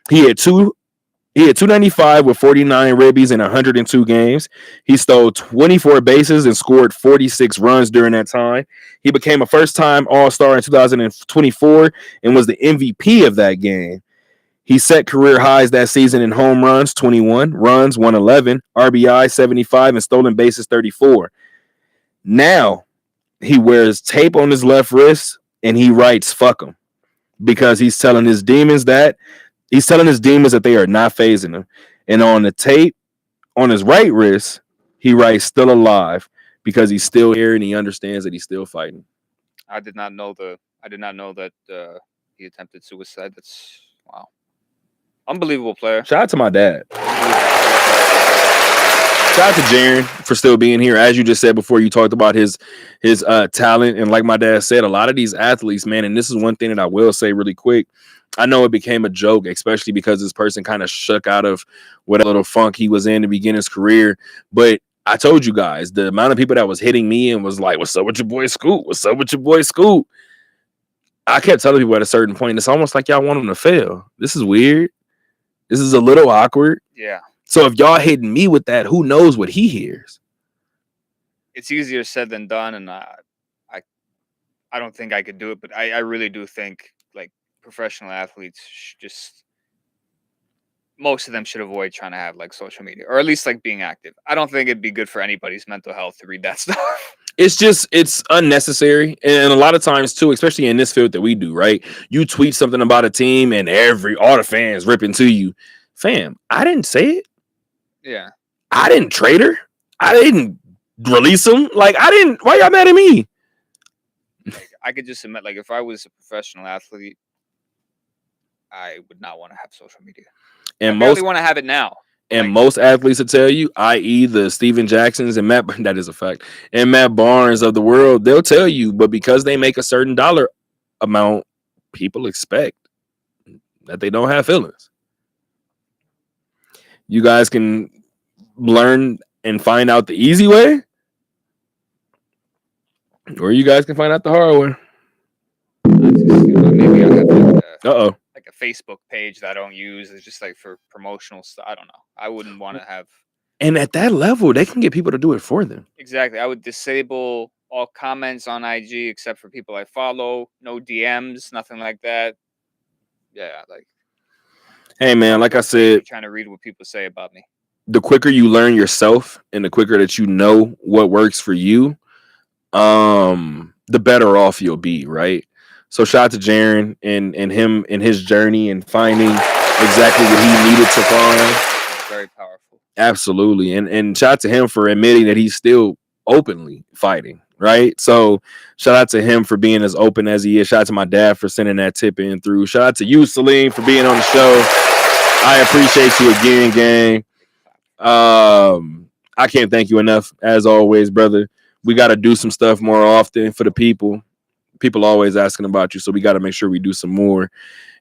he had 295 with 49 ribbies in 102 games. He stole 24 bases and scored 46 runs during that time. He became a first-time All-Star in 2024 and was the MVP of that game. He set career highs that season in home runs, 21, runs, 111, RBI, 75, and stolen bases, 34. Now, he wears tape on his left wrist, and he writes, fuck him, because he's telling his demons that they are not phasing him. And on the tape, on his right wrist, he writes still alive because he's still here and he understands that he's still fighting. I did not know that he attempted suicide. That's wow. Unbelievable player. Shout out to my dad. Shout out to Jarren for still being here. As you just said before, you talked about his talent. And like my dad said, a lot of these athletes, man, and this is one thing that I will say really quick. I know it became a joke, especially because this person kind of shook out of what little funk he was in to begin his career. But I told you guys, the amount of people that was hitting me and was like, what's up with your boy Scoot? What's up with your boy Scoot? I kept telling people at a certain point, it's almost like y'all want him to fail. This is weird. This is a little awkward. Yeah. So if y'all hitting me with that, who knows what he hears? It's easier said than done, and I don't think I could do it, but I really do think like professional athletes just most of them should avoid trying to have like social media, or at least like being active. I don't think it'd be good for anybody's mental health to read that stuff. It's unnecessary. And a lot of times too, especially in this field that we do, right? You tweet something about a team and all the fans rip into you. Fam, I didn't say it. Yeah. I didn't trade her. I didn't release him. Like, why y'all mad at me? I could just admit, like, if I was a professional athlete, I would not want to have social media. And I most really want to have it now. And most athletes will tell you, i.e. the Steven Jacksons and that is a fact, and Matt Barnes of the world, they'll tell you, but because they make a certain dollar amount, people expect that they don't have feelings. You guys can learn and find out the easy way, or you guys can find out the hard way. Maybe I have like a Facebook page that I don't use. It's just like for promotional stuff. I don't know. I wouldn't want to have. And at that level, they can get people to do it for them. Exactly. I would disable all comments on IG except for people I follow. No DMs, nothing like that. Yeah, like. Hey man, like I said, trying to read what people say about me. The quicker you learn yourself and the quicker that you know what works for you, the better off you'll be, right? So shout out to Jarren and him and his journey and finding exactly what he needed to find. Very powerful. Absolutely. And shout out to him for admitting that he's still openly fighting, right? So shout out to him for being as open as he is. Shout out to my dad for sending that tip in through. Shout out to you, Salim, for being on the show. I appreciate you again, gang. I can't thank you enough, as always, brother. We got to do some stuff more often for the people. People always asking about you, so we got to make sure we do some more.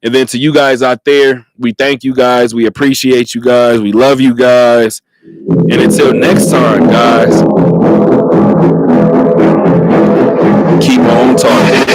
And then to you guys out there, we thank you guys. We appreciate you guys. We love you guys. And until next time, guys, keep on talking.